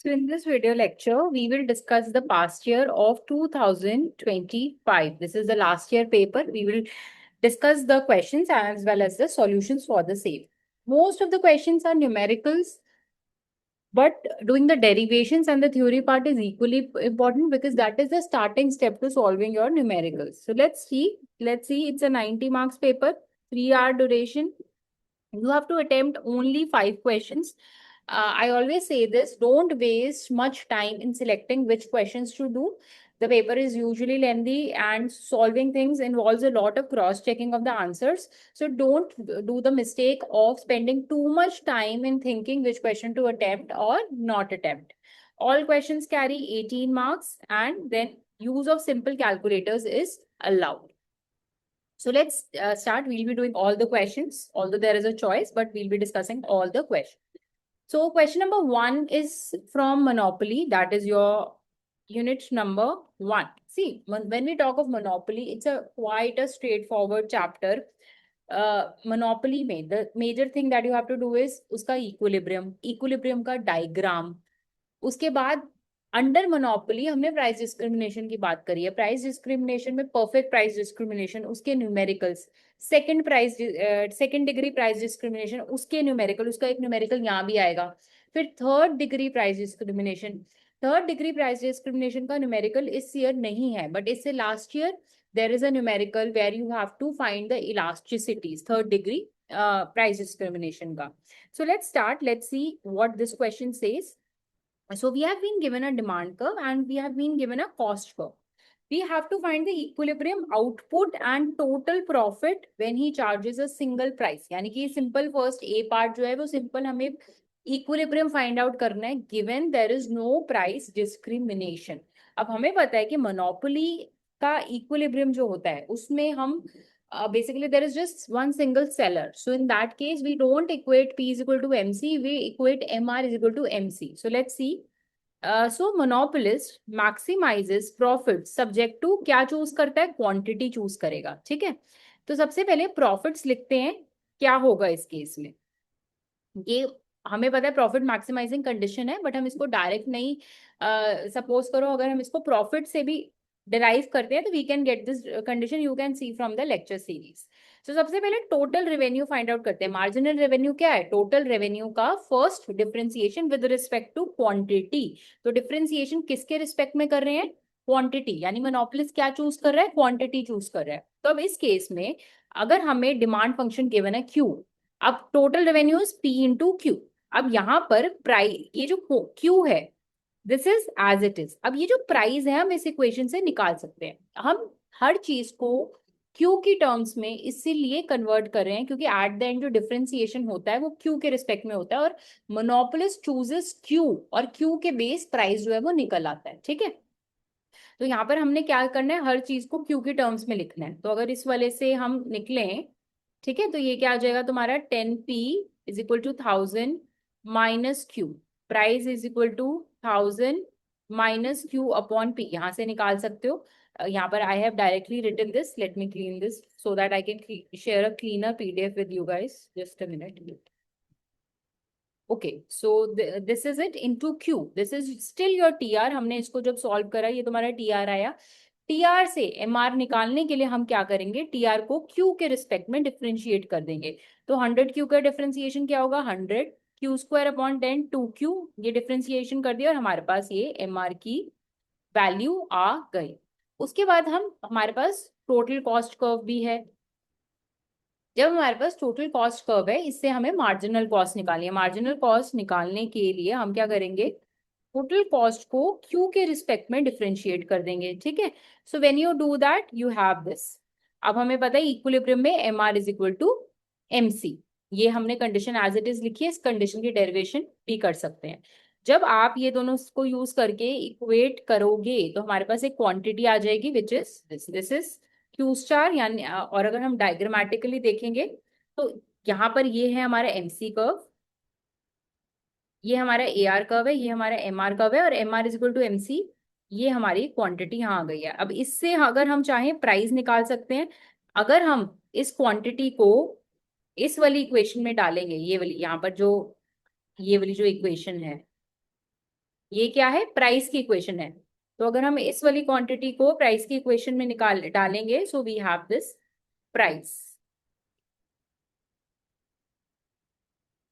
So in this video lecture, we will discuss the past year of 2025. This is the last year paper. We will discuss the questions as well as the solutions for the same. Most of the questions are numericals, but doing the derivations and the theory part is equally important because that is the starting step to solving your numericals. So let's see. It's a 90 marks paper, 3 hour duration. You have to attempt only 5 questions. I always say this, don't waste much time in selecting which questions to do. The paper is usually lengthy and solving things involves a lot of cross checking of the answers. So don't do the mistake of spending too much time in thinking which question to attempt or not attempt. All questions carry 18 marks and then use of simple calculators is allowed. So let's start. We'll be doing all the questions, although there is a choice, but we'll be discussing all the questions. So question number 1 is from Monopoly. That is your unit number 1. See, when we talk of Monopoly, it's a quite a straightforward chapter. Monopoly में the major thing that you have to do is उसका equilibrium का diagram. उसके बाद under monopoly हमने price discrimination की बात करी है. प्राइस डिस्क्रिमिनेशन में परफेक्ट प्राइस डिस्क्रिमिनेशन, उसके numericals. Second degree price discrimination, उसके न्यूमेरिकल, उसका एक न्यूमेरिकल यहाँ भी आएगा. फिर third degree price discrimination. Third degree price discrimination का न्यूमेरिकल इस ईयर नहीं है, बट इससे last year there is a numerical where you have to find the elasticities, third degree price discrimination ka. So let's start. Let's see what this question says. So we have been given a demand curve and we have been given a cost curve. We have to find the equilibrium output and total profit when he charges a single price. यानी कि simple first A part जो है वो simple हमें equilibrium find out करना है given there is no price discrimination. अब हमें पता है कि monopoly का equilibrium जो होता है उसमें हम basically there is just one single seller. So in that case, we don't equate P is equal to MC, we equate MR is equal to MC. So let's see. So monopolist maximizes profit subject to क्या choose करता है, quantity choose करेगा. ठीक है, तो सबसे पहले profits लिखते हैं. क्या होगा इस केस में, ये हमें पता है प्रॉफिट मैक्सिमाइजिंग कंडीशन है, बट हम इसको डायरेक्ट नहीं, सपोज करो अगर हम इसको प्रॉफिट से भी डिराइव करते हैं तो we can get this condition. You can see from the lecture series. तो सबसे पहले टोटल रेवेन्यू फाइंड आउट करते हैं. मार्जिनल रेवेन्यू क्या है, टोटल रेवेन्यू का first differentiation with respect to quantity. तो डिफरेंशिएशन किसके रिस्पेक्ट में कर रहे हैं, क्वांटिटी. यानी मोनोपोलिस्ट क्या चूज कर रहा है, क्वांटिटी चूज कर रहा है. तो अब इस केस में अगर हमें डिमांड फंक्शन गिवन है क्यू, अब total revenue is P into Q. अब यहाँ पर प्राइस, ये जो क्यू है this is as it is. अब ये जो प्राइस है हम इस इक्वेशन से निकाल सकते हैं. हम हर चीज को क्यू की टर्म्स में इसीलिए कन्वर्ट कर रहे हैं क्योंकि एट द एंड जो डिफरेंशिएशन होता है वो क्यू के रिस्पेक्ट में होता है और मोनोपोलिस्ट चूजेस क्यू और क्यू के बेस प्राइस जो है वो निकल आता है. ठीक है, तो यहाँ पर हमने क्या करना है, हर चीज को क्यू के टर्म्स में लिखना है. तो अगर इस वाले से हम निकले, ठीक है, तो ये क्या आ जाएगा तुम्हारा 10p is equal to 1000 minus Q. Price is equal to 1000 minus Q upon P. यहाँ से निकाल सकते हो. यहाँ पर I have directly written this. Let me clean this so that I can share a cleaner PDF with you guys. Just a minute. Okay, so this is it into Q. This is still your TR. हमने इसको जब solve करा ये तुम्हारा TR आया. TR से MR निकालने के लिए हम क्या करेंगे, टीआर को क्यू के रिस्पेक्ट में डिफरेंशिएट कर देंगे. तो 100 क्यू का डिफरेंशिएशन क्या होगा, 100 क्यू स्क्वायर अपॉन 10 2 क्यू. ये डिफरेंशिएशन कर दिया और हमारे पास ये एमआर की वैल्यू आ गई. उसके बाद हमारे पास टोटल कॉस्ट कर्व भी है. जब हमारे पास टोटल कॉस्ट कर्व है, इससे हमें मार्जिनल कॉस्ट निकालनी है. मार्जिनल कॉस्ट निकालने के लिए हम क्या करेंगे, टोटल कॉस्ट को क्यू के रिस्पेक्ट में डिफरेंशिएट कर देंगे. ठीक है, so when you do that you have this. अब हमें पता है इक्विलिब्रियम में M R is equal to M C. ये हमने कंडीशन एज इट इज लिखी है. इस कंडीशन की डेरिवेशन भी कर सकते हैं. जब आप ये दोनों को यूज करके इक्वेट करोगे तो हमारे पास एक क्वांटिटी आ जाएगी which is this is Q star. यानी और अगर हम डायग्रामेटिकली देखेंगे तो यहाँ पर ये है हमारा एमसी कर्व, ये हमारा ए आर कर्व है, ये हमारा एम आर कर्व है और M R is equal to M C. ये हमारी क्वांटिटी यहाँ आ गई है. अब इससे अगर हम चाहें प्राइस निकाल सकते हैं. अगर हम इस क्वांटिटी को इस वाली इक्वेशन में डालेंगे, ये वाली यहाँ पर जो ये वाली जो इक्वेशन है, ये क्या है, प्राइस की इक्वेशन है। तो अगर हम इस वाली क्वांटिटी को प्राइस की इक्वेशन में निकाल डालेंगे, so we have this price,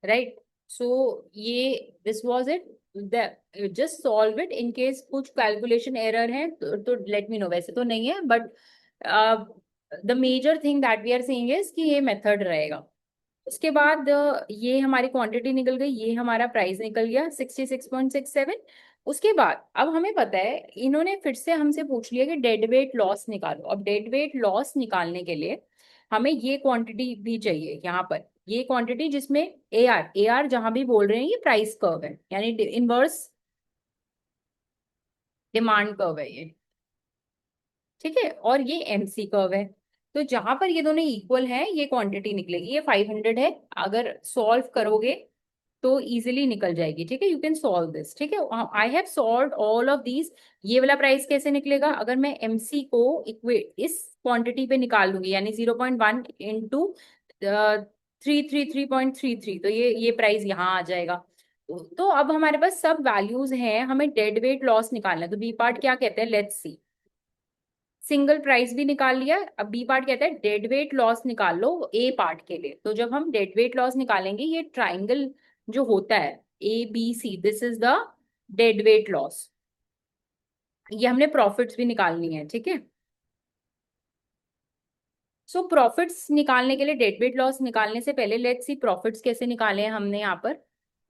right. So ये this was it, just solve it. In case कुछ कैलकुलेशन एरर है तो लेट मी नो, वैसे तो नहीं है, but the major thing that we are seeing is कि ये मेथड रहेगा। उसके बाद ये हमारी क्वांटिटी निकल गई, ये हमारा प्राइस निकल गया 66.67। उसके बाद अब हमें पता है, इन्होंने फिर से हमसे पूछ लिया कि डेड वेट लॉस निकालो। अब डेड वेट लॉस निकालने के लिए हमें ये क्वांटिटी भी चाहिए यहाँ पर, ये क्वांटिटी जिसमें ए आर जहां भी बोल रहे हैं ये प्राइस कर्व है, यानी इनवर्स डिमांड कर्व है ये, ठीक है। और ये एमसी कर्व है। तो जहां पर ये दोनों इक्वल हैं ये क्वांटिटी निकलेगी, ये 500 है। अगर सॉल्व करोगे तो इजीली निकल जाएगी, ठीक है। यू कैन सॉल्व दिस, ठीक है। I have solve all of these. ये वाला प्राइस कैसे निकलेगा, अगर मैं एमसी को इक्वेट इस क्वांटिटी पे निकाल लूंगी, यानी 0.1 इंटू 333.33, तो ये प्राइस यहाँ आ जाएगा। तो अब हमारे पास सब वैल्यूज हैं, हमें डेड वेट लॉस निकालना है। तो बी पार्ट क्या कहते हैं, लेट्स सी। सिंगल प्राइस भी निकाल लिया, अब बी पार्ट कहता है डेड वेट लॉस निकाल लो ए पार्ट के लिए। तो जब हम डेड वेट लॉस निकालेंगे, ये ट्राइंगल जो होता है A B C, this is the dead weight loss. ये हमने प्रॉफिट्स भी निकालनी है, ठीक है। सो प्रॉफिट्स निकालने के लिए, डेड वेट लॉस निकालने से पहले लेट्स सी प्रॉफिट्स कैसे निकाले हैं हमने यहाँ पर।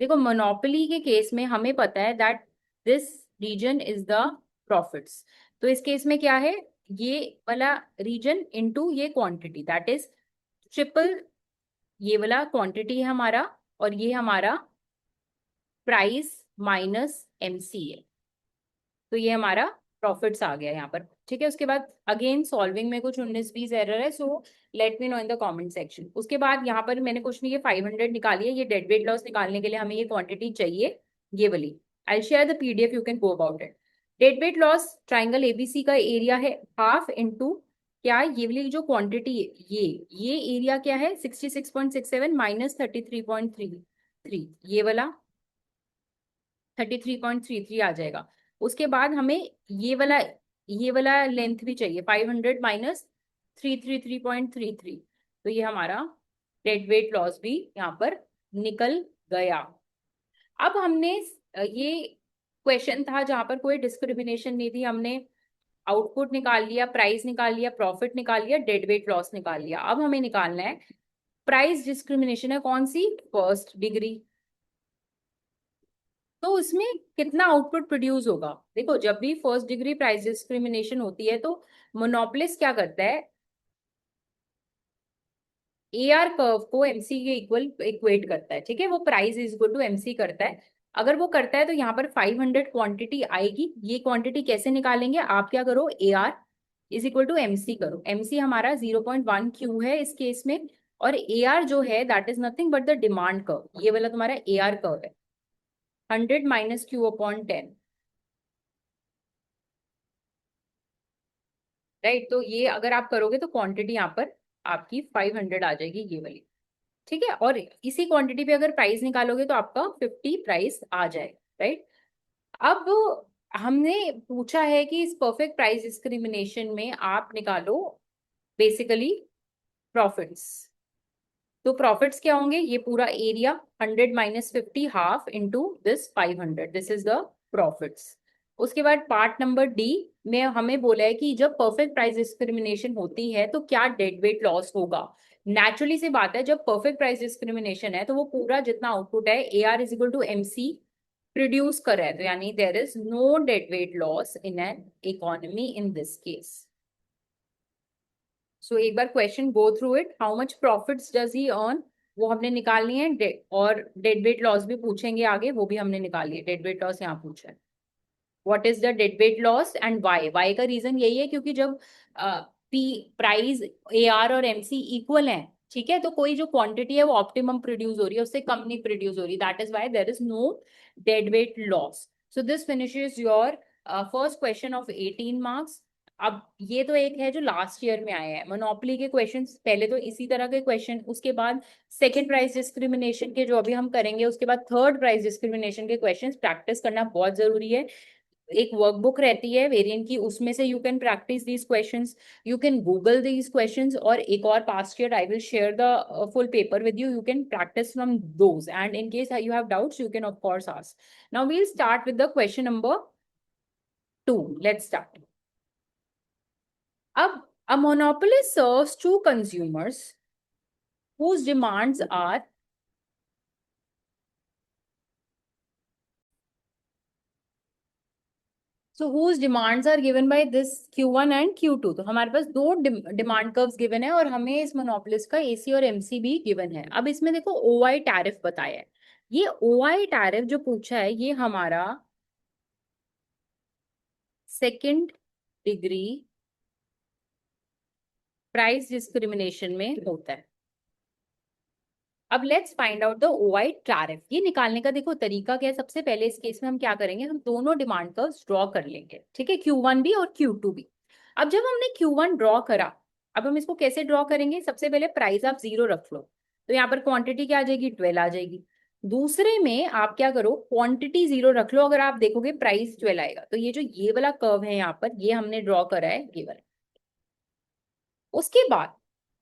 देखो, मोनोपोली के केस में हमें पता है that this region is the profits. तो इस केस में क्या है, ये वाला रीजन इनटू ये क्वांटिटी, दैट इज ट्रिपल, ये वाला क्वांटिटी है हमारा, और ये हमारा प्राइस माइनस एमसी है। तो ये हमारा प्रॉफिट्स आ गया यहाँ पर, ठीक है। उसके बाद अगेन सॉल्विंग में कुछ 19-20 एरर है, so let me no in the comment section. उसके बाद यहाँ पर मैंने कुछ नहीं, ये 500 निकाली है। ये डेड वेट लॉस निकालने के लिए हमें ये क्वांटिटी चाहिए, ये वाली। I share the PDF, you can go about it. Dead weight loss triangle ABC का एरिया है हाफ इंटू क्या, ये वाली जो क्वांटिटी, ये एरिया क्या है, 66.67 माइनस 33.33, ये वाला 33.33 आ जाएगा। उसके बाद हमें ये वाला लेंथ भी चाहिए, 500 माइनस 333.33। तो ये हमारा डेड वेट लॉस भी यहाँ पर निकल गया। अब हमने ये क्वेश्चन था जहां पर कोई डिस्क्रिमिनेशन नहीं थी, हमने आउटपुट निकाल लिया, प्राइस निकाल लिया, प्रॉफिट निकाल लिया, डेड वेट लॉस निकाल लिया। अब हमें निकालना है प्राइस डिस्क्रिमिनेशन है कौन सी, फर्स्ट डिग्री। तो उसमें कितना आउटपुट प्रोड्यूस होगा। देखो, जब भी फर्स्ट डिग्री प्राइस डिस्क्रिमिनेशन होती है तो मोनोपोलिस्ट क्या करता है, ए आर कर्व को एमसी के इक्वल इक्वेट करता है, ठीक है। वो price is equal to MC करता है। अगर वो करता है तो यहाँ पर 500 क्वांटिटी आएगी। ये क्वांटिटी कैसे निकालेंगे, आप क्या करो, A R is equal to MC करो। एमसी हमारा 0.1 क्यू है इस केस में, और ए आर जो है that is nothing but the demand curve. ये वाला तुम्हारा ए आर कर्व है, 100 माइनस क्यू अपॉन 10, राइट। तो ये अगर आप करोगे तो क्वांटिटी यहाँ पर आपकी 500 आ जाएगी, ये वाली, ठीक है। और इसी क्वांटिटी पे अगर प्राइस निकालोगे तो आपका 50 प्राइस आ जाएगा, राइट। अब हमने पूछा है कि इस परफेक्ट प्राइस डिस्क्रिमिनेशन में आप निकालो बेसिकली प्रॉफिट्स। तो प्रॉफिट्स क्या होंगे, ये पूरा area 100 minus 50 half into this 500, this is the profits. उसके बाद पार्ट नंबर डी में हमें बोला है कि जब परफेक्ट प्राइस डिस्क्रिमिनेशन होती है तो क्या डेड वेट लॉस होगा। नेचुरली सी बात है, जब परफेक्ट प्राइस डिस्क्रिमिनेशन है तो वो पूरा जितना आउटपुट है A R is equal to M C produce कर रहा है, तो यानी there is no dead weight loss in an economy in this case. So एक बार question go through it, how much profits does he earn, वो हमने निकालनी है। और डेड वेट लॉस भी पूछेंगे आगे, वो भी हमने निकाली है। डेड वेट लॉस यहाँ पूछा है, what is the dead weight loss and why. Why का रीजन यही है क्योंकि जब पी प्राइस ए आर और एमसी इक्वल है, ठीक है, तो कोई जो क्वांटिटी है वो ऑप्टिमम प्रोड्यूस हो रही है, उससे कम नहीं प्रोड्यूस हो रही, that is why there is no dead weight loss. So this finishes your first question of 18 marks. अब ये तो एक है जो लास्ट ईयर में आया है मोनोपोली के क्वेश्चंस, पहले तो इसी तरह के क्वेश्चन, उसके बाद सेकंड प्राइस डिस्क्रिमिनेशन के जो अभी हम करेंगे, उसके बाद थर्ड प्राइस डिस्क्रिमिनेशन के क्वेश्चंस प्रैक्टिस करना बहुत जरूरी है। एक वर्कबुक रहती है वेरिएंट की, उसमें से you can practice these questions, you can Google these questions, और एक और past year I will share the full paper with you can practice from those, and in case you have doubts you can of course ask. Now we'll start with the question number 2। Let's start. अब a monopoly serves to consumers whose demands are, so whose demands are given by this Q1 and Q2। तो हमारे पास दो demand curves given है, और हमें इस monopolist का AC और एमसी भी गिवन है। अब इसमें देखो ओआई टैरिफ बताया है। ये ओआई टैरिफ जो पूछा है ये हमारा सेकंड डिग्री प्राइस डिस्क्रिमिनेशन में होता है। अब let's find out the OI tariff. ये निकालने का देखो तरीका क्या है। सबसे पहले इस केस में हम क्या करेंगे, हम दोनों डिमांड कर्व्स ड्रॉ कर लेंगे, ठीक है, Q1 भी और Q2 भी। अब जब हमने Q1 ड्रॉ करा, अब हम इसको कैसे ड्रॉ करेंगे, सबसे पहले प्राइस आप 0 रख लो, तो यहाँ पर क्वांटिटी क्या आ जाएगी, 12 आ जाएगी। दूसरे में आप क्या करो, क्वांटिटी 0 रख लो, अगर आप देखोगे प्राइस 12 आएगा। तो ये जो ये वाला कर्व है यहाँ पर, ये हमने ड्रॉ करा है, ये वाला। उसके बाद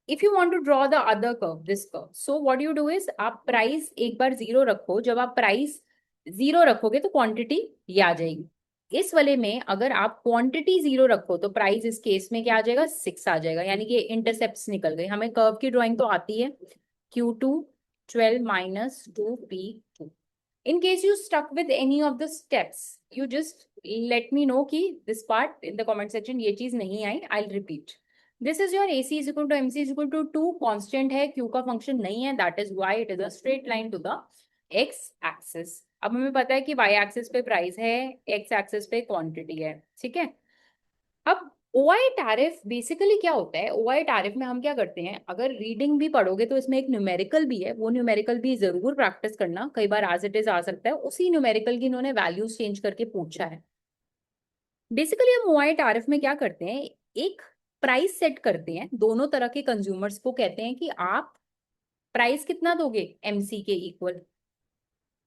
if you want to draw the other curve, this curve, so what you do is, आप प्राइस एक बार 0 रखो। जब आप प्राइस 0 रखोगे तो क्वांटिटी ये आ जाएगी। इस वाले में अगर आप क्वांटिटी 0 रखो तो प्राइस इस केस में क्या आ जाएगा, 6 आ जाएगा, यानी कि इंटरसेप्ट निकल गई। हमें कर्व की ड्राइंग तो आती है, Q2 12 minus 2P2। In case you stuck with any of the steps, you just let me know कि this part in the comment section ये चीज नहीं आई, I'll repeat. This is your AC is equal to MC is equal to 2, constant है, Q का function नहीं है, that is why it is a straight line to the X axis। अब हमें पता है कि Y axis पे प्राइस है, X axis पे क्वांटिटी है, ठीक है। अब ओआई टैरिफ बेसिकली क्या होता है, ओआई टैरिफ में हम क्या करते हैं, अगर रीडिंग भी पढ़ोगे तो इसमें एक न्यूमेरिकल भी है, वो न्यूमेरिकल भी जरूर प्रैक्टिस करना, कई बार एज इट इज आ सकता है। उसी न्यूमेरिकल की इन्होंने वैल्यूज चेंज करके पूछा है। बेसिकली हम ओआई टैरिफ में क्या करते हैं, एक प्राइस सेट करते हैं, दोनों तरह के कंज्यूमर्स को कहते हैं कि आप प्राइस कितना दोगे, एमसी के इक्वल,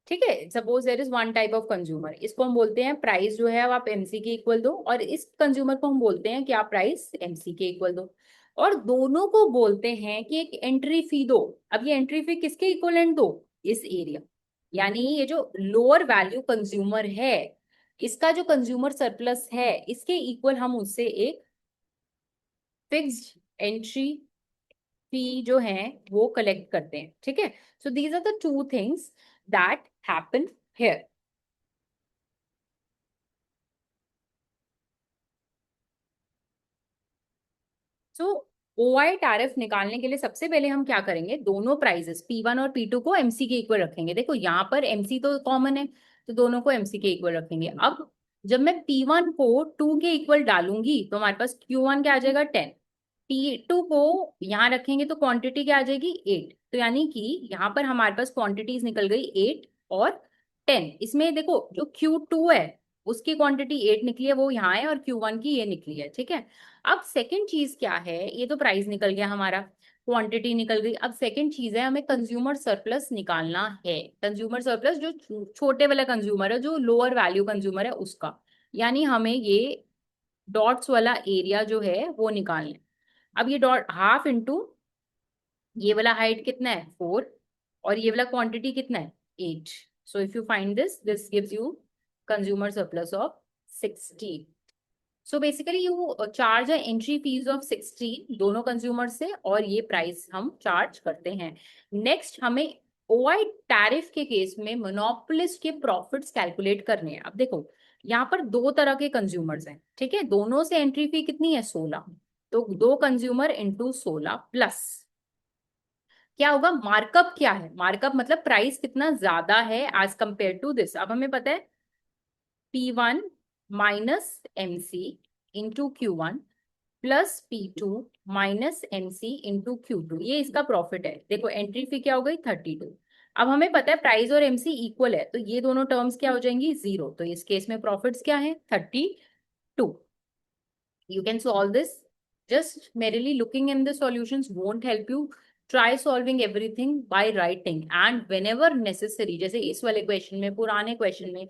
ठीक है। Suppose there is one type of consumer, इसको हम बोलते हैं प्राइस जो है अब आप एमसी के इक्वल दो, और इस कंज्यूमर को हम बोलते हैं कि आप प्राइस एमसी के इक्वल दो। और दोनों को बोलते हैं कि एक एंट्री फी दो। अब ये एंट्री फी किसके इक्वलेंट दो, इस एरिया, यानी ये जो लोअर वैल्यू कंज्यूमर है, इसका जो कंज्यूमर सरप्लस है, इसके इक्वल हम उससे एक फिक्स्ड एंट्री फी जो है वो कलेक्ट करते हैं, ठीक है। So these are the two things that happen here. So OI tariff निकालने के लिए सबसे पहले हम क्या करेंगे, दोनों प्राइजेस P1 और P2 को एमसी के इक्वल रखेंगे। देखो यहाँ पर एमसी तो कॉमन है, तो दोनों को एमसी के इक्वल रखेंगे। अब जब मैं P1 को 2 के इक्वल डालूंगी तो हमारे पास Q1 क्या आ जाएगा, 10। P2 को यहाँ रखेंगे तो क्वांटिटी क्या आ जाएगी, 8। तो यानी कि यहाँ पर हमारे पास क्वांटिटीज निकल गई 8 और 10। इसमें देखो जो Q2 है उसकी क्वांटिटी 8 निकली है, वो यहाँ है, और Q1 की ये निकली है, ठीक है। अब सेकंड चीज क्या है, ये तो प्राइस निकल गया हमारा, क्वांटिटी निकल गई। अब सेकंड चीज है, हमें कंज्यूमर सरप्लस निकालना है। कंज्यूमर सरप्लस जो छोटे वाला कंज्यूमर है, जो लोअर वैल्यू कंज्यूमर है उसका, यानी हमें ये डॉट्स वाला एरिया जो है वो निकालना है। अब ये डॉट हाफ इंटू ये वाला हाइट कितना है, 4, और ये वाला क्वांटिटी कितना है, 8। So if you find this, this gives you consumer surplus of 16। So basically you charge है एंट्री फीस ऑफ 16 दोनों कंज्यूमर से, और ये प्राइस हम चार्ज करते हैं। नेक्स्ट हमें ओआई टैरिफ के केस में मोनोपोलिस्ट के प्रॉफिट्स कैलकुलेट करने हैं। अब देखो यहाँ पर दो तरह के कंज्यूमर्स हैं, ठीक है, दोनों से एंट्री फी कितनी है, 16। तो दो कंज्यूमर इंटू 16 प्लस क्या होगा, मार्कअप क्या है, मार्कअप मतलब प्राइस कितना ज्यादा है एज कंपेयर टू दिस। अब हमें पता है P1 minus MC into Q1 plus P2 minus MC into Q2, ये इसका प्रॉफिट है। देखो एंट्री फी क्या हो गई, 32। अब हमें पता है प्राइस और एमसी इक्वल है, तो ये दोनों टर्म्स क्या हो जाएंगी, 0। तो इस केस में प्रॉफिट्स क्या है, 32। You can solve this. Just merely looking in the solutions won't help you. Try solving everything by writing, and whenever necessary, जैसे इस वाले क्वेश्चन में, पुराने क्वेश्चन में,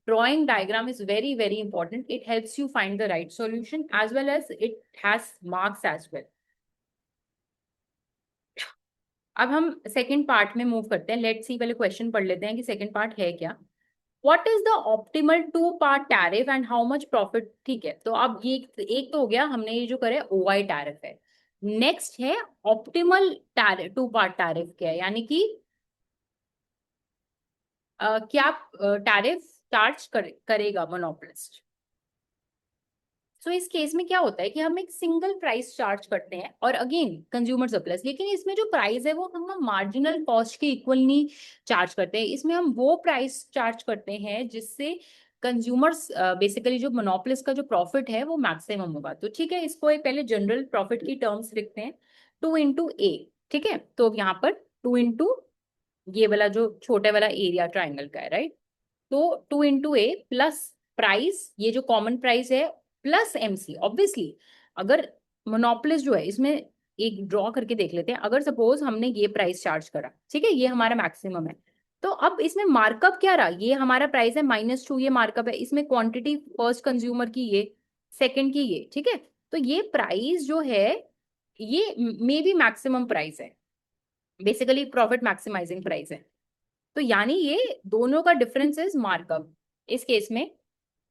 drawing diagram is very very important. It helps you find the right solution as well as it has marks as well. अब हम second part में move करते हैं. लेट्स सी, पहले क्वेश्चन पढ़ लेते हैं कि सेकंड पार्ट है क्या. What is the optimal two part tariff and how much profit. ठीक है, तो अब ये एक तो हो गया, हमने ये जो करे ओआई टैरिफ है. नेक्स्ट है optimal tariff, two part tariff क्या है, यानी कि क्या टैरिफ चार्ज करेगा मोनोपोलिस्ट. सो इस केस में क्या होता है कि हम एक सिंगल प्राइस चार्ज करते हैं और अगेन कंज्यूमर सरप्लस, लेकिन इसमें जो प्राइस है वो हम मार्जिनल कॉस्ट के इक्वल नहीं चार्ज करते हैं. इसमें हम वो प्राइस चार्ज करते हैं जिससे कंज्यूमर्स बेसिकली जो मोनोपोलिस्ट का जो प्रॉफिट है वो मैक्सिमम होगा. तो ठीक है, इसको एक पहले जनरल प्रॉफिट की टर्म्स लिखते हैं. 2 into A. ठीक है, तो यहाँ पर 2 into ये वाला जो छोटे वाला एरिया ट्राइंगल का है, राइट. तो 2 into A प्लस प्राइस, ये जो कॉमन प्राइस है, प्लस MC. ऑब्वियसली अगर मोनोपोलिस्ट जो है, इसमें एक ड्रॉ करके देख लेते हैं. अगर सपोज हमने ये प्राइस चार्ज करा, ठीक है, ये हमारा मैक्सिमम है, तो अब इसमें मार्कअप क्या रहा, ये हमारा प्राइस है -2, ये मार्कअप है. इसमें क्वांटिटी फर्स्ट कंज्यूमर की ये, सेकंड की ये. ठीक है, तो ये प्राइस जो है ये मे बी मैक्सिमम प्राइस है, बेसिकली प्रॉफिट मैक्सिमाइजिंग प्राइस है. तो यानी ये दोनों का डिफरेंस इज मार्कअप. इस केस में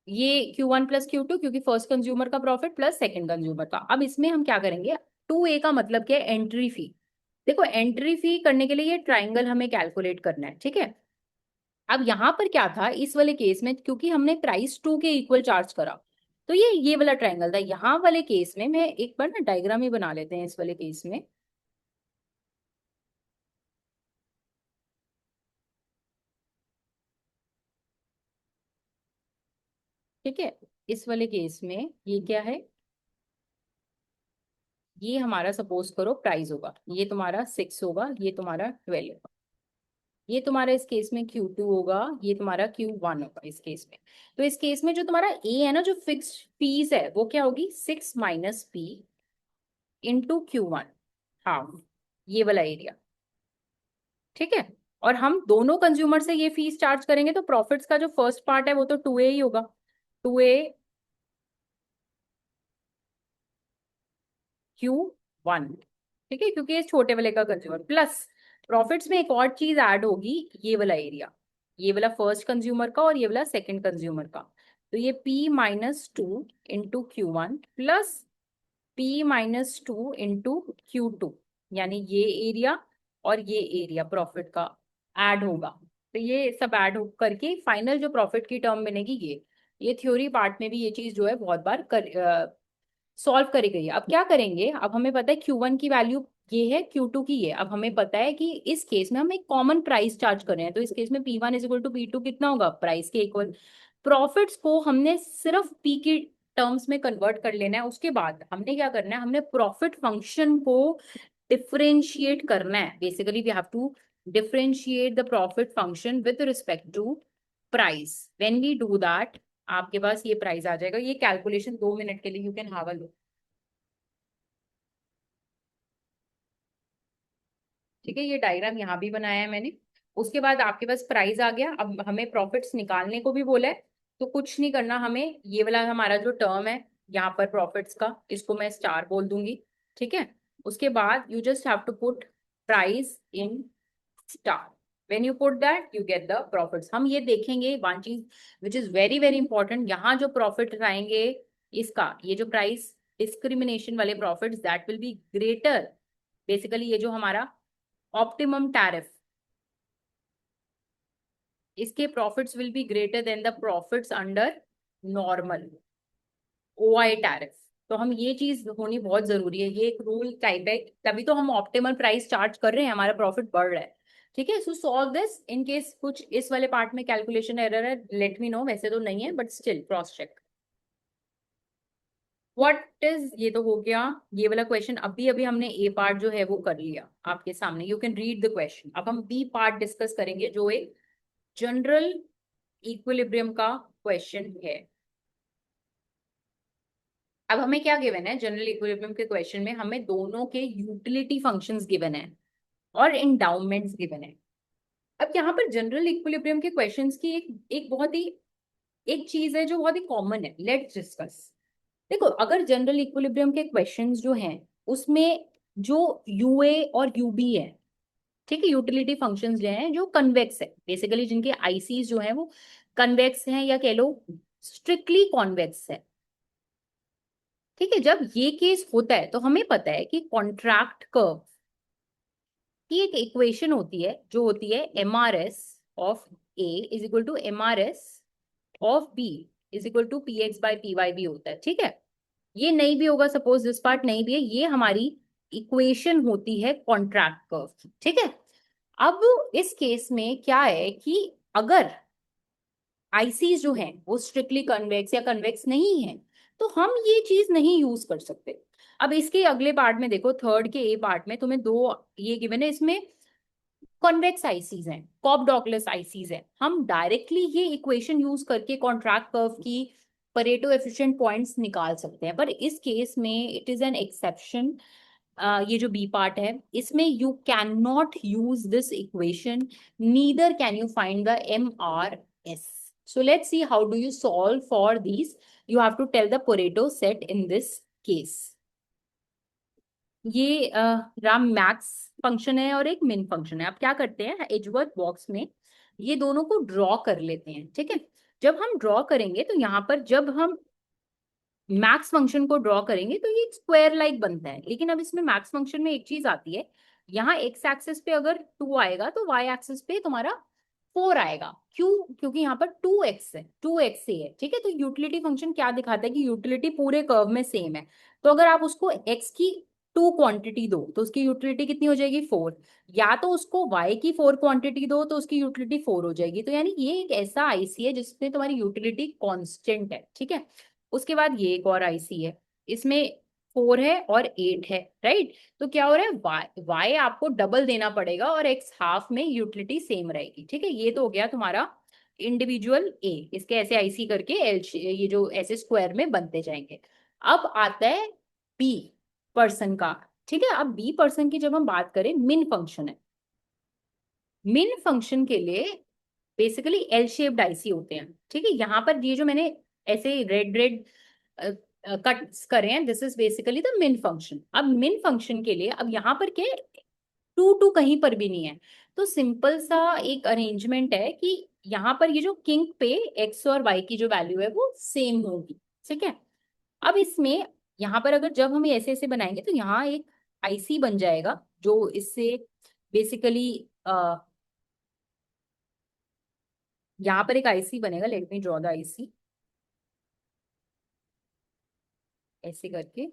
ये Q1 प्लस Q2, क्योंकि फर्स्ट कंज्यूमर का प्रॉफिट प्लस सेकंड कंज्यूमर का. अब इसमें हम क्या करेंगे, 2A का मतलब क्या है, एंट्री फी. देखो, एंट्री फी करने के लिए ये ट्राइंगल हमें कैलकुलेट करना है. ठीक है, अब यहाँ पर क्या था इस वाले केस में, क्योंकि हमने प्राइस 2 के इक्वल चार्ज करा, तो ये वाला ट्राइंगल था. यहाँ वाले केस में मैं एक बार ना डायग्राम ही बना लेते हैं इस वाले केस में. ठीक है, इस वाले केस में ये क्या है, ये हमारा सपोज करो प्राइस होगा, ये तुम्हारा 6 होगा, ये तुम्हारा 12 होगा, ये तुम्हारा इस केस में Q2 होगा, ये तुम्हारा Q1 होगा इस केस में. तो इस केस में जो तुम्हारा ए है ना, जो फिक्स्ड फीस है, वो क्या होगी, 6 - P इंटू Q1, हाफ, ये वाला एरिया. ठीक है, और हम दोनों कंज्यूमर से ये फीस चार्ज करेंगे, तो प्रॉफिट्स का जो फर्स्ट पार्ट है वो तो 2A ही होगा. 2A Q1. ठीक है, क्योंकि ये छोटे वाले का कंज्यूमर, प्लस प्रॉफिट्स में एक और चीज ऐड होगी, ये वाला एरिया, ये वाला फर्स्ट कंज्यूमर का और ये वाला सेकंड कंज्यूमर का. तो ये P - 2 into Q1 plus P - 2 into Q2, यानी ये एरिया और ये एरिया प्रॉफिट का ऐड होगा. तो ये सब ऐड हो करके फाइनल जो प्रॉफिट की टर्म बनेगी, ये थ्योरी पार्ट में भी ये चीज जो है बहुत बार सॉल्व करी गई है. अब क्या करेंगे, अब हमें पता है Q1 की वैल्यू ये है, Q2 की ये. अब हमें पता है कि इस केस में हम एक कॉमन प्राइस चार्ज कर रहे हैं, तो इस केस में P1 = P2 कितना होगा, प्राइस के इक्वल. प्रॉफिट्स को हमने सिर्फ P की टर्म्स में कन्वर्ट कर लेना है. उसके बाद हमने क्या करना है, हमने प्रॉफिट फंक्शन को डिफरेंशिएट करना है. Basically we have to differentiate the profit function with respect to price. When we do that, आपके पास ये प्राइस आ जाएगा. ये कैलकुलेशन 2 मिनट के लिए you can have a look. ठीक है, ये डायग्राम यहाँ भी बनाया है मैंने. उसके बाद आपके पास प्राइस आ गया. अब हमें प्रॉफिट्स निकालने को भी बोला है, तो कुछ नहीं करना हमें. ये वाला हमारा जो टर्म है यहाँ पर प्रॉफिट्स का, इसको मैं स्टार बोल दूंगी. ठीक है, उसके बाद you just have to put price in star. When you put that you get the profits. हम ये देखेंगे वन चीज which is very very important, यहाँ जो प्रॉफिट आएंगे इसका, ये जो प्राइस डिस्क्रिमिनेशन वाले profits, that will be greater. Basically ये जो हमारा ऑप्टिमम टैरिफ, इसके profits will be greater than the profits under normal OI tariff. तो हम ये चीज होनी बहुत जरूरी है, ये एक रूल टाइप है, तभी तो हम ऑप्टिमल प्राइस चार्ज कर रहे हैं, हमारा प्रॉफिट बढ़ रहा है. ठीक है, so solve this. In case कुछ इस वाले पार्ट में कैलकुलेशन एरर है, लेट मी नो. वैसे तो नहीं है, but still cross check. What is, ये तो हो गया ये वाला क्वेश्चन. अभी अभी हमने ए पार्ट जो है वो कर लिया आपके सामने, you can read the question. अब हम बी पार्ट डिस्कस करेंगे, जो एक जनरल इक्विलिब्रियम का क्वेश्चन है. अब हमें क्या गिवन है, जनरल इक्विलिब्रियम के क्वेश्चन में हमें दोनों के यूटिलिटी फंक्शंस गिवन है और एंडाउमेंट्स गिवन है। अब यहाँ पर जनरल इक्विलिब्रियम के क्वेश्चंस की एक बहुत ही एक चीज है जो बहुत ही कॉमन है, लेट्स डिस्कस। देखो, अगर जनरल इक्विलिब्रियम के क्वेश्चंस जो हैं उसमें जो यूए और यूबी है, ठीक है, यूटिलिटी फंक्शंस जो हैं जो कन्वेक्स है, बेसिकली जिनके आईसीज जो है वो कन्वेक्स हैं या कह लो स्ट्रिक्टली कॉन्वेक्स है, ठीक है। जब ये केस होता है तो हमें पता है कि कॉन्ट्रैक्ट कर्व की एक इक्वेशन होती है जो होती है M R S of A is equal to M R S of B is equal to P X by P Y भी होता है, ठीक है। ये नहीं भी होगा, सपोज दिस पार्ट नहीं भी है, ये हमारी इक्वेशन होती है कॉन्ट्रैक्ट कर्व की, ठीक है। अब इस केस में क्या है कि अगर आईसीज जो हैं वो स्ट्रिक्टली कन्वेक्स या कन्वेक्स नहीं है तो हम ये चीज नहीं यूज कर सकते। अब इसके अगले पार्ट में देखो, थर्ड के ए पार्ट में तुम्हें दो ये गिवन है, इसमें कॉन्वेक्स आईसीज हैं, कॉप डॉगलेस आईसीज हैं। हम डायरेक्टली ये इक्वेशन यूज करके कॉन्ट्रैक्ट कर्व की परेटो एफिशिएंट पॉइंट्स निकाल सकते हैं, पर इस केस में इट इज एन एक्सेप्शन। ये जो बी पार्ट है इसमें you can not use this equation, neither can you find the M R S. So let's see how do you solve for this. You have to tell the Pareto set in this case. ये राम max function है और एक मिन function है। अब क्या करते हैं, एजवर्थ बॉक्स में ये दोनों को ड्रॉ कर लेते हैं, ठीक है। जब हम ड्रॉ करेंगे तो यहाँ पर जब हम मैक्स फंक्शन को ड्रॉ करेंगे तो ये स्क्वायर लाइक बनता है, लेकिन अब इसमें मैक्स फंक्शन में एक चीज आती है, यहाँ एक्स एक्सिस पे अगर 2 आएगा तो वाई एक्सिस पे तुम्हारा 4 आएगा। क्यों? क्योंकि यहाँ पर 2x है, 2x से है, ठीक है। तो यूटिलिटी फंक्शन क्या दिखाता है कि यूटिलिटी पूरे कर्व में सेम है। तो अगर आप उसको x की 2 क्वांटिटी दो तो उसकी यूटिलिटी कितनी हो जाएगी? 4। या तो उसको y की 4 क्वांटिटी दो तो उसकी यूटिलिटी 4 हो जाएगी। तो यानी ये एक ऐसा आईसी है जिसमें तुम्हारी यूटिलिटी कांस्टेंट है, ठीक है। उसके बाद ये एक और आईसी है, इसमें 4 है और 8 है, राइट। तो क्या हो रहा है, वाई आपको डबल देना पड़ेगा और एक्स हाफ में यूटिलिटी सेम रहेगी, ठीक है। ये तो हो गया तुम्हारा इंडिविजुअल ए, इसके ऐसे आईसी करके एल ये जो ऐसे स्क्वायर में बनते जाएंगे। अब आता है बी पर्सन का, ठीक है। अब बी पर्सन की जब हम बात करें, मिन फंक्शन है। मिन फंक्शन के लिए बेसिकली एल शेप्ड आईसी होते हैं, ठीक है। यहाँ पर ये जो मैंने ऐसे रेड रेड कट्स करे हैं, दिस इज बेसिकली द मिन फंक्शन। अब मिन फंक्शन के लिए अब यहाँ पर क्या, टू टू कहीं पर भी नहीं है, तो सिंपल सा एक अरेंजमेंट है कि यहाँ पर ये जो किंग पे एक्स और वाई की जो वैल्यू है वो सेम होगी, ठीक है। अब इसमें यहाँ पर अगर जब हम ऐसे ऐसे बनाएंगे तो यहाँ एक आईसी बन जाएगा जो इससे बेसिकली यहाँ पर एक आईसी बनेगा। Let me draw the IC ऐसे करके,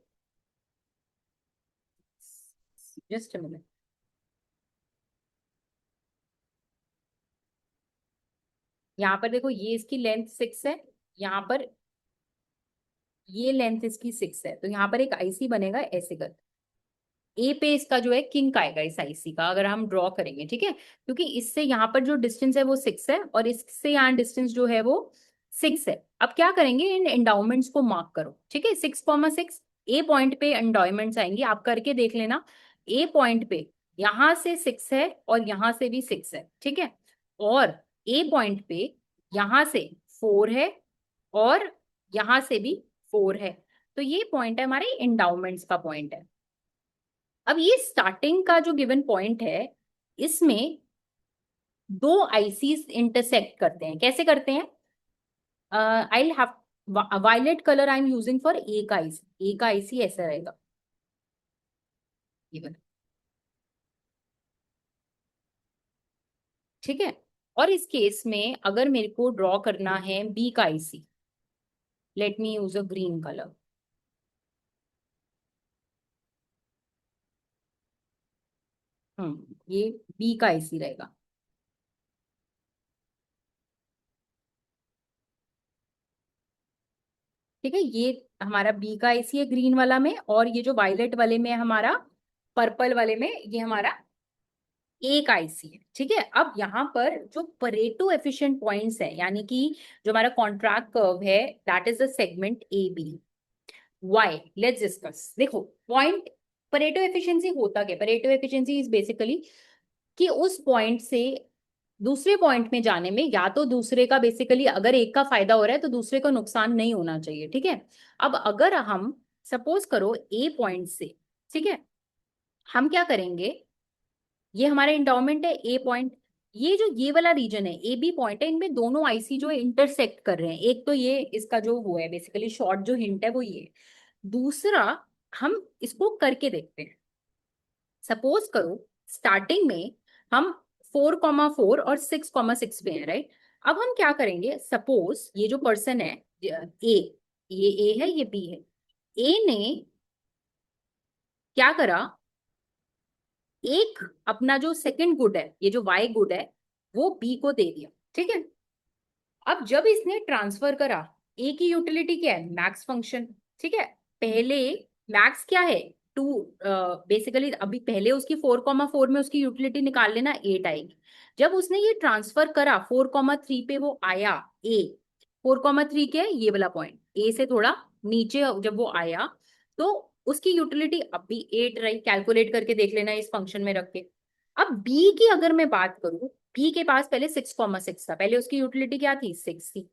जस्ट अ मिनट। यहाँ पर देखो, ये इसकी लेंथ 6 है, यहाँ पर ये लेंथ इसकी 6 है, तो यहाँ पर एक आईसी बनेगा ऐसे कर। ए पे इसका जो है किंग आएगा इस आईसी का, अगर हम ड्रॉ करेंगे, ठीक है। क्योंकि इससे यहाँ पर जो डिस्टेंस है वो 6 है और इससे यहाँ डिस्टेंस जो है वो 6 है। अब क्या करेंगे, इन एंडाउमेंट्स को मार्क करो, ठीक है। 6,6 ए पॉइंट पे एंडाउमेंट्स आएंगी, आप करके देख लेना। ए पॉइंट पे यहाँ से 6 है और यहाँ से भी 6 है, ठीक है। और ए पॉइंट पे यहाँ से 4 है और यहाँ से भी 4 है। तो ये पॉइंट है हमारे एंडाउमेंट्स का पॉइंट है। अब ये स्टार्टिंग का जो गिवन पॉइंट है, इसमें दो आईसीज इंटरसेक्ट करते हैं। कैसे करते हैं? I have violet colour I am using for A का आईसी। ए का आईसी ऐसा रहेगा, ये वाला, ठीक है। और इस केस में अगर मेरे को ड्रॉ करना है बी का IC, let me use a green colour. ये बी का आईसी रहेगा, ठीक है। ये हमारा बी का आईसी है ग्रीन वाला में, और ये जो वायलेट वाले में है हमारा, पर्पल वाले में ये हमारा एक आईसी है, ठीक है। अब यहाँ पर जो परेटो एफिशिएंट पॉइंट्स है, यानी कि जो हमारा कॉन्ट्रैक्ट कर्व है, that is the segment A B. Why, let's discuss. देखो पॉइंट, परेटो एफिशिएंसी होता क्या, परेटो एफिशिएंसी इज बेसिकली कि उस पॉइंट से दूसरे पॉइंट में जाने में या तो दूसरे का बेसिकली अगर एक का फायदा हो रहा है तो दूसरे को नुकसान नहीं होना चाहिए, ठीक है। अब अगर हम सपोज करो ए पॉइंट से, ठीक है, हम क्या करेंगे, ये हमारा इंडाउमेंट है ए पॉइंट, ये जो ये वाला रीजन है ए बी पॉइंट है, इनमें दोनों आईसी जो इंटरसेक्ट कर रहे हैं, एक तो ये इसका जो वो है बेसिकली शॉर्ट जो हिंट है वो ये, दूसरा हम इसको करके देखते हैं। सपोज करो स्टार्टिंग में हम 4,4 और 6,6 पे हैं, राइट। अब हम क्या करेंगे, सपोज ये जो पर्सन है ए, ये ए है ये बी है, ए ने क्या करा, एक अपना जो सेकंड गुड है, ये जो वाई गुड है, वो बी को दे दिया, ठीक है। अब जब इसने ट्रांसफर करा, ए की यूटिलिटी क्या है, मैक्स फंक्शन, ठीक है। पहले मैक्स क्या है, टू, बेसिकली अभी पहले उसकी 4,4 में उसकी यूटिलिटी निकाल लेना, 8 आएगी। जब उसने ये ट्रांसफर करा 4,3 पे वो आया ए, 4,3 क्या है, ये वाला पॉइंट ए से थोड़ा नीचे जब वो आया तो उसकी यूटिलिटी अब भी 8 रही, कैलकुलेट करके देख लेना इस फंक्शन में रख के। अब बी की अगर मैं बात करूं, बी के पास पहले 6,6 था, पहले उसकी यूटिलिटी क्या थी, 6 थी।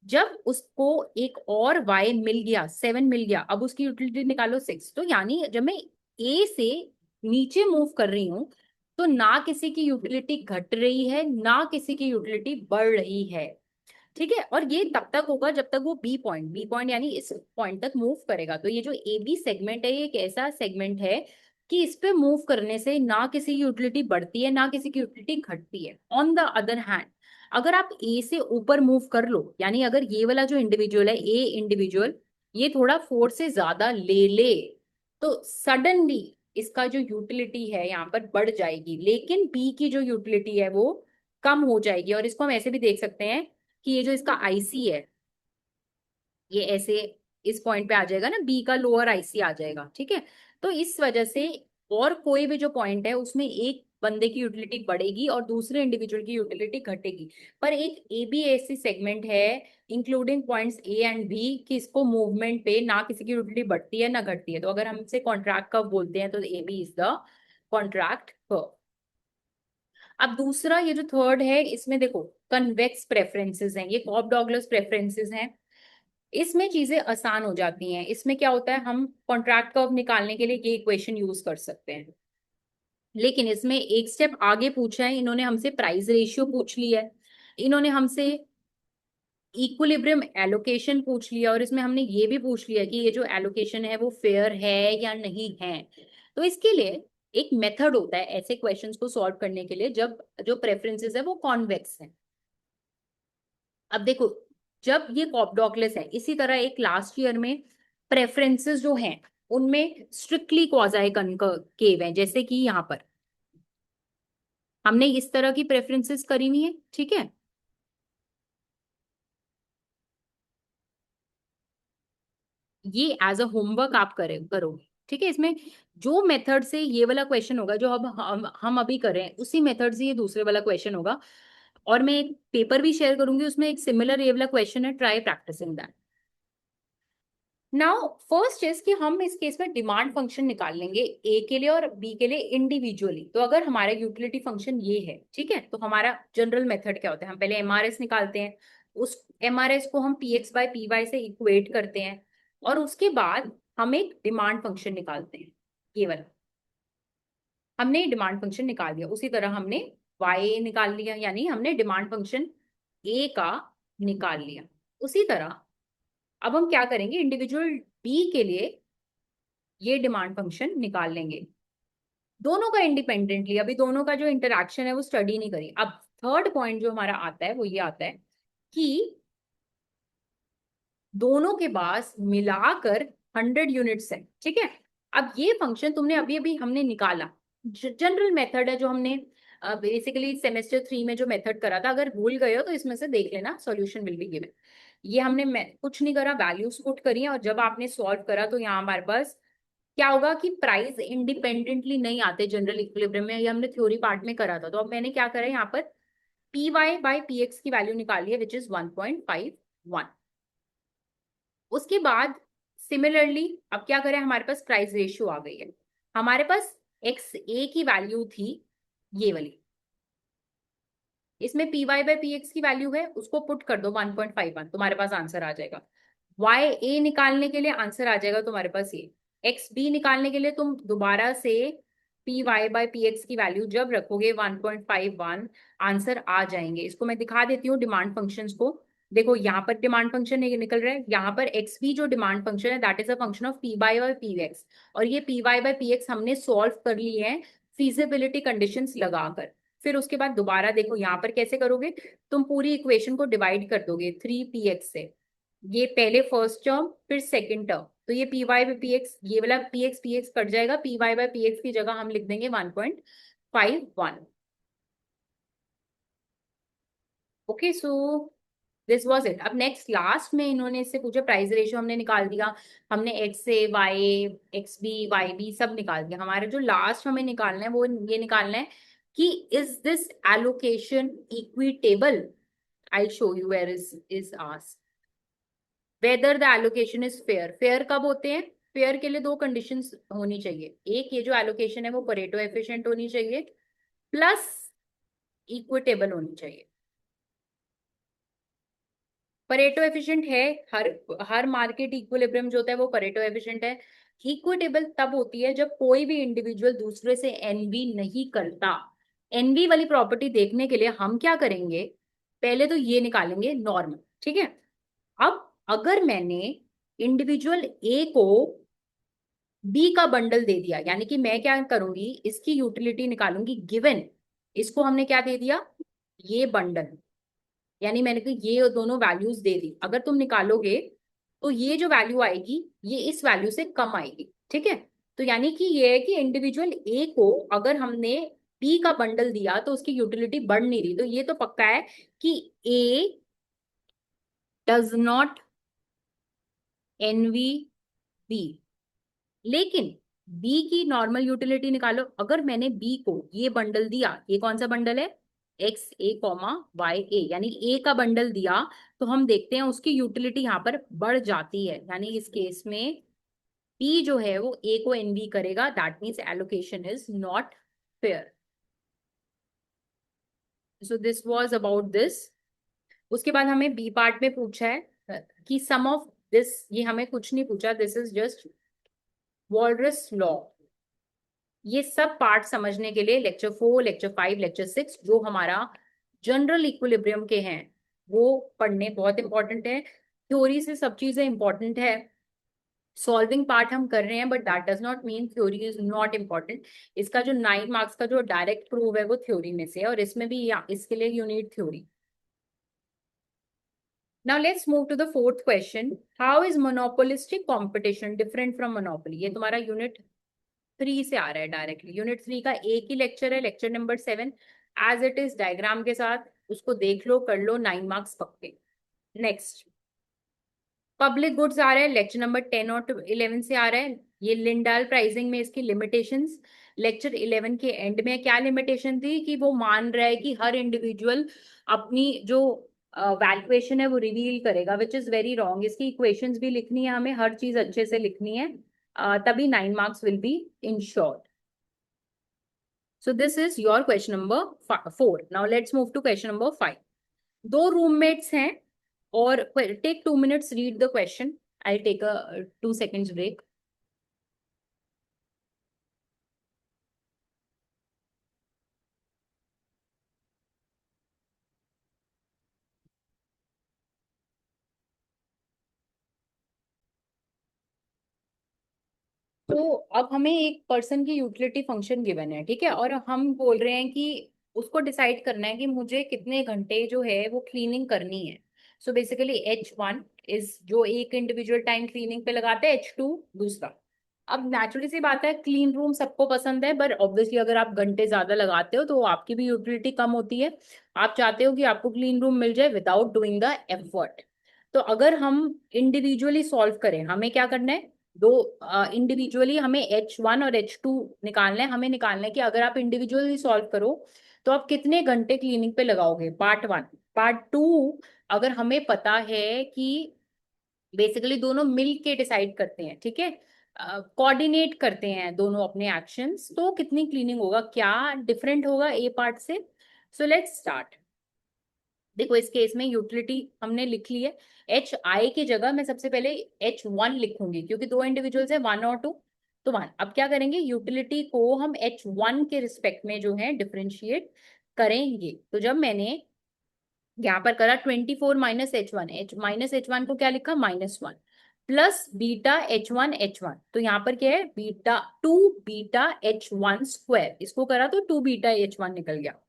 जब उसको एक और y मिल गया, 7 मिल गया, अब उसकी यूटिलिटी निकालो 6। तो यानी जब मैं a से नीचे मूव कर रही हूं तो ना किसी की यूटिलिटी घट रही है ना किसी की यूटिलिटी बढ़ रही है, ठीक है। और ये तब तक होगा जब तक वो बी पॉइंट यानी इस पॉइंट तक मूव करेगा। तो ये जो ए बी सेगमेंट है ये एक ऐसा सेगमेंट है कि इस पे मूव करने से ना किसी की यूटिलिटी बढ़ती है ना किसी की यूटिलिटी घटती है। ऑन द अदर हैंड अगर आप ए से ऊपर मूव कर लो, यानी अगर ये वाला जो इंडिविजुअल है ए इंडिविजुअल, ये थोड़ा 4 से ज्यादा ले ले तो सडनली इसका जो यूटिलिटी है यहाँ पर बढ़ जाएगी, लेकिन बी की जो यूटिलिटी है वो कम हो जाएगी। और इसको हम ऐसे भी देख सकते हैं कि ये जो इसका आईसी है ये ऐसे इस पॉइंट पे आ जाएगा ना, बी का लोअर आईसी आ जाएगा, ठीक है। तो इस वजह से और कोई भी जो पॉइंट है उसमें एक बंदे की यूटिलिटी बढ़ेगी और दूसरे इंडिविजुअल की यूटिलिटी घटेगी। पर एक ए बी ऐसी सेगमेंट है including points A and B कि इसको मूवमेंट पे ना किसी की यूटिलिटी बढ़ती है ना घटती है। तो अगर हमसे कॉन्ट्रैक्ट कर्व बोलते हैं तो A B is the contract curve. अब दूसरा ये जो थर्ड है इसमें देखो कन्वेक्स प्रेफरेंसेस हैं, ये कॉप डॉगलस प्रेफरेंसेस हैं। इसमें चीजें आसान हो जाती हैं। इसमें क्या होता है, हम कॉन्ट्रैक्ट कर्व निकालने के लिए ये इक्वेशन यूज कर सकते हैं, लेकिन इसमें एक स्टेप आगे पूछा है इन्होंने हमसे, प्राइस रेशियो पूछ लिया है, इन्होंने हमसे इक्विलिब्रियम एलोकेशन पूछ लिया, और इसमें हमने ये भी पूछ लिया कि ये जो एलोकेशन है वो फेयर है या नहीं है। तो इसके लिए एक मेथड होता है ऐसे क्वेश्चंस को सॉल्व करने के लिए जब जो प्रेफरेंसेस है वो कॉन्वेक्स है। अब देखो जब ये कॉपडॉकलेस है, इसी तरह एक लास्ट ईयर में प्रेफरेंसेस जो हैं उनमें स्ट्रिक्टली क्वाजाई कनकेव है, जैसे कि यहाँ पर हमने इस तरह की प्रेफरेंसेस करी हुई है, ठीक है। ये एज अ होमवर्क आप करोगे, ठीक है। इसमें जो मेथड से ये वाला क्वेश्चन होगा जो अब हम अभी कर रहे हैं उसी मेथड से ये दूसरे वाला क्वेश्चन होगा। और मैं एक पेपर भी शेयर करूंगी उसमें एक सिमिलर ये वाला क्वेश्चन है, try practising that. Now first is कि हम इस केस में डिमांड फंक्शन निकाल लेंगे ए के लिए और बी के लिए इंडिविजुअली। तो अगर हमारा यूटिलिटी फंक्शन ये है, ठीक है, तो हमारा जनरल मेथड क्या होता है, हम पहले एमआरएस निकालते हैं, उस एमआरएस को हम P X by P Y से इक्वेट करते हैं, और उसके बाद हम एक डिमांड फंक्शन निकालते हैं। ये वाला हमने डिमांड फंक्शन निकाल दिया, उसी तरह हमने वाई निकाल लिया, यानी हमने डिमांड फंक्शन ए का निकाल लिया। उसी तरह अब हम क्या करेंगे, इंडिविजुअल बी के लिए ये डिमांड फंक्शन निकाल लेंगे, दोनों का इंडिपेंडेंटली। अभी दोनों का जो इंटरैक्शन है वो स्टडी नहीं करी। अब थर्ड पॉइंट जो हमारा आता है वो ये आता है कि दोनों के पास मिलाकर 100 यूनिट्स है, ठीक है। अब ये फंक्शन तुमने अभी अभी हमने निकाला, जनरल मेथड है जो हमने बेसिकली सेमेस्टर 3 में जो मेथड करा था, अगर भूल गए हो तो इसमें से देख लेना, सॉल्यूशन विल बी गिवन। ये हमने कुछ नहीं करा, वैल्यूज पुट करी है, और जब आपने सॉल्व करा तो यहाँ हमारे पास क्या होगा कि प्राइस इंडिपेंडेंटली नहीं आते जनरल इक्विलिब्रियम में, ये हमने थ्योरी पार्ट में करा था। तो अब मैंने क्या करा है, यहाँ पर P Y by P X की वैल्यू निकाली है विच इज 1.51। उसके बाद सिमिलरली अब क्या करें, हमारे पास प्राइस रेशियो आ गई है, हमारे पास एक्स ए की वैल्यू थी ये वाली, इसमें P Y by P X की वैल्यू है, उसको पुट कर दो 1.51, तुम्हारे पास आंसर आ जाएगा। वाई ए निकालने के लिए आंसर आ जाएगा तुम्हारे पास ये, एक्स बी निकालने के लिए तुम दोबारा से P Y by P X की वैल्यू जब रखोगे 1.51 आंसर आ जाएंगे। इसको मैं दिखा देती हूँ डिमांड फंक्शंस को। देखो यहाँ पर डिमांड फंक्शन निकल रहा है, यहाँ पर एक्स बी जो डिमांड फंक्शन है that is a function of P Y by P X, और ये P Y by P X हमने सॉल्व कर ली है फीजिबिलिटी कंडीशंस लगाकर। फिर उसके बाद दोबारा देखो यहाँ पर कैसे करोगे, तुम पूरी इक्वेशन को डिवाइड कर दोगे 3px से, ये पहले फर्स्ट टर्म फिर सेकंड टर्म, तो ये P Y by P X, ये वाला पी एक्स कट जाएगा, P Y by P X की जगह हम लिख देंगे 1.51। Okay, so this was it. अब नेक्स्ट लास्ट में इन्होंने इससे पूछा, प्राइस रेशियो हमने निकाल दिया, हमने X A Y X B Y B सब निकाल दिया, हमारे जो लास्ट हमें निकालना है वो ये निकालना है कि is this allocation equitable. I show you where is asked whether the allocation is fair. Fair कब होते हैं, फेयर के लिए दो कंडीशंस होनी चाहिए, एक ये जो एलोकेशन है वो परेटो एफिशिएंट होनी चाहिए, प्लस इक्विटेबल होनी चाहिए। परेटो एफिशिएंट है, हर हर मार्केट इक्विलिब्रियम जो होता है वो परेटो एफिशिएंट है। इक्विटेबल तब होती है जब कोई भी इंडिविजुअल दूसरे से एनवी नहीं करता। एनवी वाली प्रॉपर्टी देखने के लिए हम क्या करेंगे, पहले तो ये निकालेंगे नॉर्मल, ठीक है। अब अगर मैंने इंडिविजुअल ए को बी का बंडल दे दिया, यानी कि मैं क्या करूंगी, इसकी यूटिलिटी निकालूंगी, गिवन इसको हमने क्या दे दिया, ये बंडल, यानी मैंने कहा ये दोनों वैल्यूज दे दी, अगर तुम निकालोगे तो ये जो वैल्यू आएगी ये इस वैल्यू से कम आएगी, ठीक है। तो यानी कि ये है कि इंडिविजुअल ए को अगर हमने बी का बंडल दिया तो उसकी यूटिलिटी बढ़ नहीं रही, तो ये तो पक्का है कि ए डज नॉट एनवी बी। लेकिन बी की नॉर्मल यूटिलिटी निकालो, अगर मैंने बी को ये बंडल दिया, ये कौन सा बंडल है, एक्स ए कॉमा वाई ए, यानी ए का बंडल दिया, तो हम देखते हैं उसकी यूटिलिटी यहाँ पर बढ़ जाती है, यानी इस केस में बी जो है वो ए को एनवी करेगा, that means allocation is not fair. So this was about this. उसके बाद हमें बी पार्ट में पूछा है कि सम ऑफ दिस, ये हमें कुछ नहीं पूछा, दिस इज जस्ट वॉल्रस लॉ। ये सब पार्ट समझने के लिए लेक्चर 4 लेक्चर 5 लेक्चर 6 जो हमारा जनरल इक्विलिब्रियम के हैं वो पढ़ने बहुत इंपॉर्टेंट है। थ्योरी से सब चीजें इंपॉर्टेंट है, सॉल्विंग पार्ट हम कर रहे हैं, but that does not mean theory is not important. इसका जो 9 मार्क्स का जो डायरेक्ट प्रूव है वो थ्योरी में से है, और इसमें भी इसके लिए you need theory. Now let's move to the fourth question. How is monopolistic competition different from monopoly? ये तुम्हारा यूनिट 3 से आ रहा है डायरेक्टली, यूनिट 3 का एक ही लेक्चर है, lecture number 7, as it is diagram के साथ, उसको देख लो कर लो, 9 मार्क्स पक्के। नेक्स्ट पब्लिक गुड्स आ रहा है, लेक्चर नंबर 10 और 11 से आ रहा है, ये लिंडाल प्राइसिंग में इसकी लिमिटेशंस। लेक्चर 11 के एंड में क्या लिमिटेशन थी कि वो मान रहा है कि हर इंडिविजुअल अपनी जो वैल्यूएशन है वो रिवील करेगा, विच इज वेरी रॉन्ग। इसकी इक्वेशंस भी लिखनी है, हमें हर चीज अच्छे से लिखनी है, तभी 9 marks will be insured. So this is your question number 4. Now let's move to question number 5. दो रूममेट्स हैं और take 2 minutes read the question. I'll take a 2 seconds break. तो अब हमें एक पर्सन की यूटिलिटी फंक्शन गिवन है, ठीक है, और हम बोल रहे हैं कि उसको डिसाइड करना है कि मुझे कितने घंटे जो है वो क्लीनिंग करनी है। सो बेसिकली H1 इज जो एक इंडिविजुअल टाइम क्लीनिंग पे लगाते हैं, H2 दूसरा। अब नेचुरली सी बात है, क्लीन रूम सबको पसंद है, पर ऑब्वियसली अगर आप घंटे ज्यादा लगाते हो तो आपकी भी यूटिलिटी कम होती है। आप चाहते हो कि आपको क्लीन रूम मिल जाए विदाउट डूइंग द एफर्ट। तो अगर हम इंडिविजुअली सॉल्व करें, हमें क्या करना है, दो इंडिविजुअली हमें H1 और H2 निकालना है। हमें निकालना है कि अगर आप इंडिविजुअली सॉल्व करो तो आप कितने घंटे क्लीनिंग पे लगाओगे, पार्ट 1। पार्ट 2, अगर हमें पता है कि बेसिकली दोनों मिल के डिसाइड करते हैं, ठीक है, कोऑर्डिनेट करते हैं दोनों अपने एक्शंस, तो कितनी क्लीनिंग होगा, क्या डिफरेंट होगा ए पार्ट से। So let's start. देखो इस केस में यूटिलिटी हमने लिख ली है, एच आई की जगह मैं सबसे पहले H1 लिखूंगी, क्योंकि दो इंडिविजुअल्स है, 1 और 2, तो 1। अब क्या करेंगे, यूटिलिटी को हम H1 के रिस्पेक्ट में जो है डिफरेंशिएट करेंगे। तो जब मैंने यहाँ पर करा 24 - H1, -H1 को क्या लिखा, -1, प्लस बीटा H1, तो यहाँ पर क्या है, बीटा 2βH1 स्क्वायर, इसको करा तो 2βH1 निकल गया।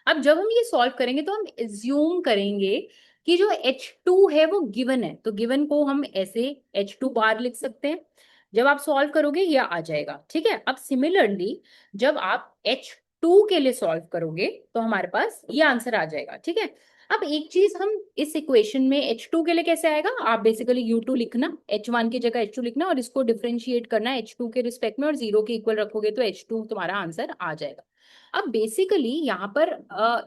अब जब हम ये सॉल्व करेंगे तो हम एज्यूम करेंगे कि जो H2 है वो गिवन है, तो गिवन को हम ऐसे H2 बार लिख सकते हैं। जब आप सॉल्व करोगे ये आ जाएगा, ठीक है। अब सिमिलरली जब आप H2 के लिए सॉल्व करोगे तो हमारे पास ये आंसर आ जाएगा, ठीक है। अब एक चीज हम इस इक्वेशन में H2 के लिए कैसे आएगा, आप बेसिकली U2 लिखना, H1 की जगह H2 लिखना और इसको डिफरेंशिएट करना H2 के रिस्पेक्ट में, और 0 के इक्वल रखोगे तो H2 तुम्हारा आंसर आ जाएगा। अब बेसिकली यहाँ पर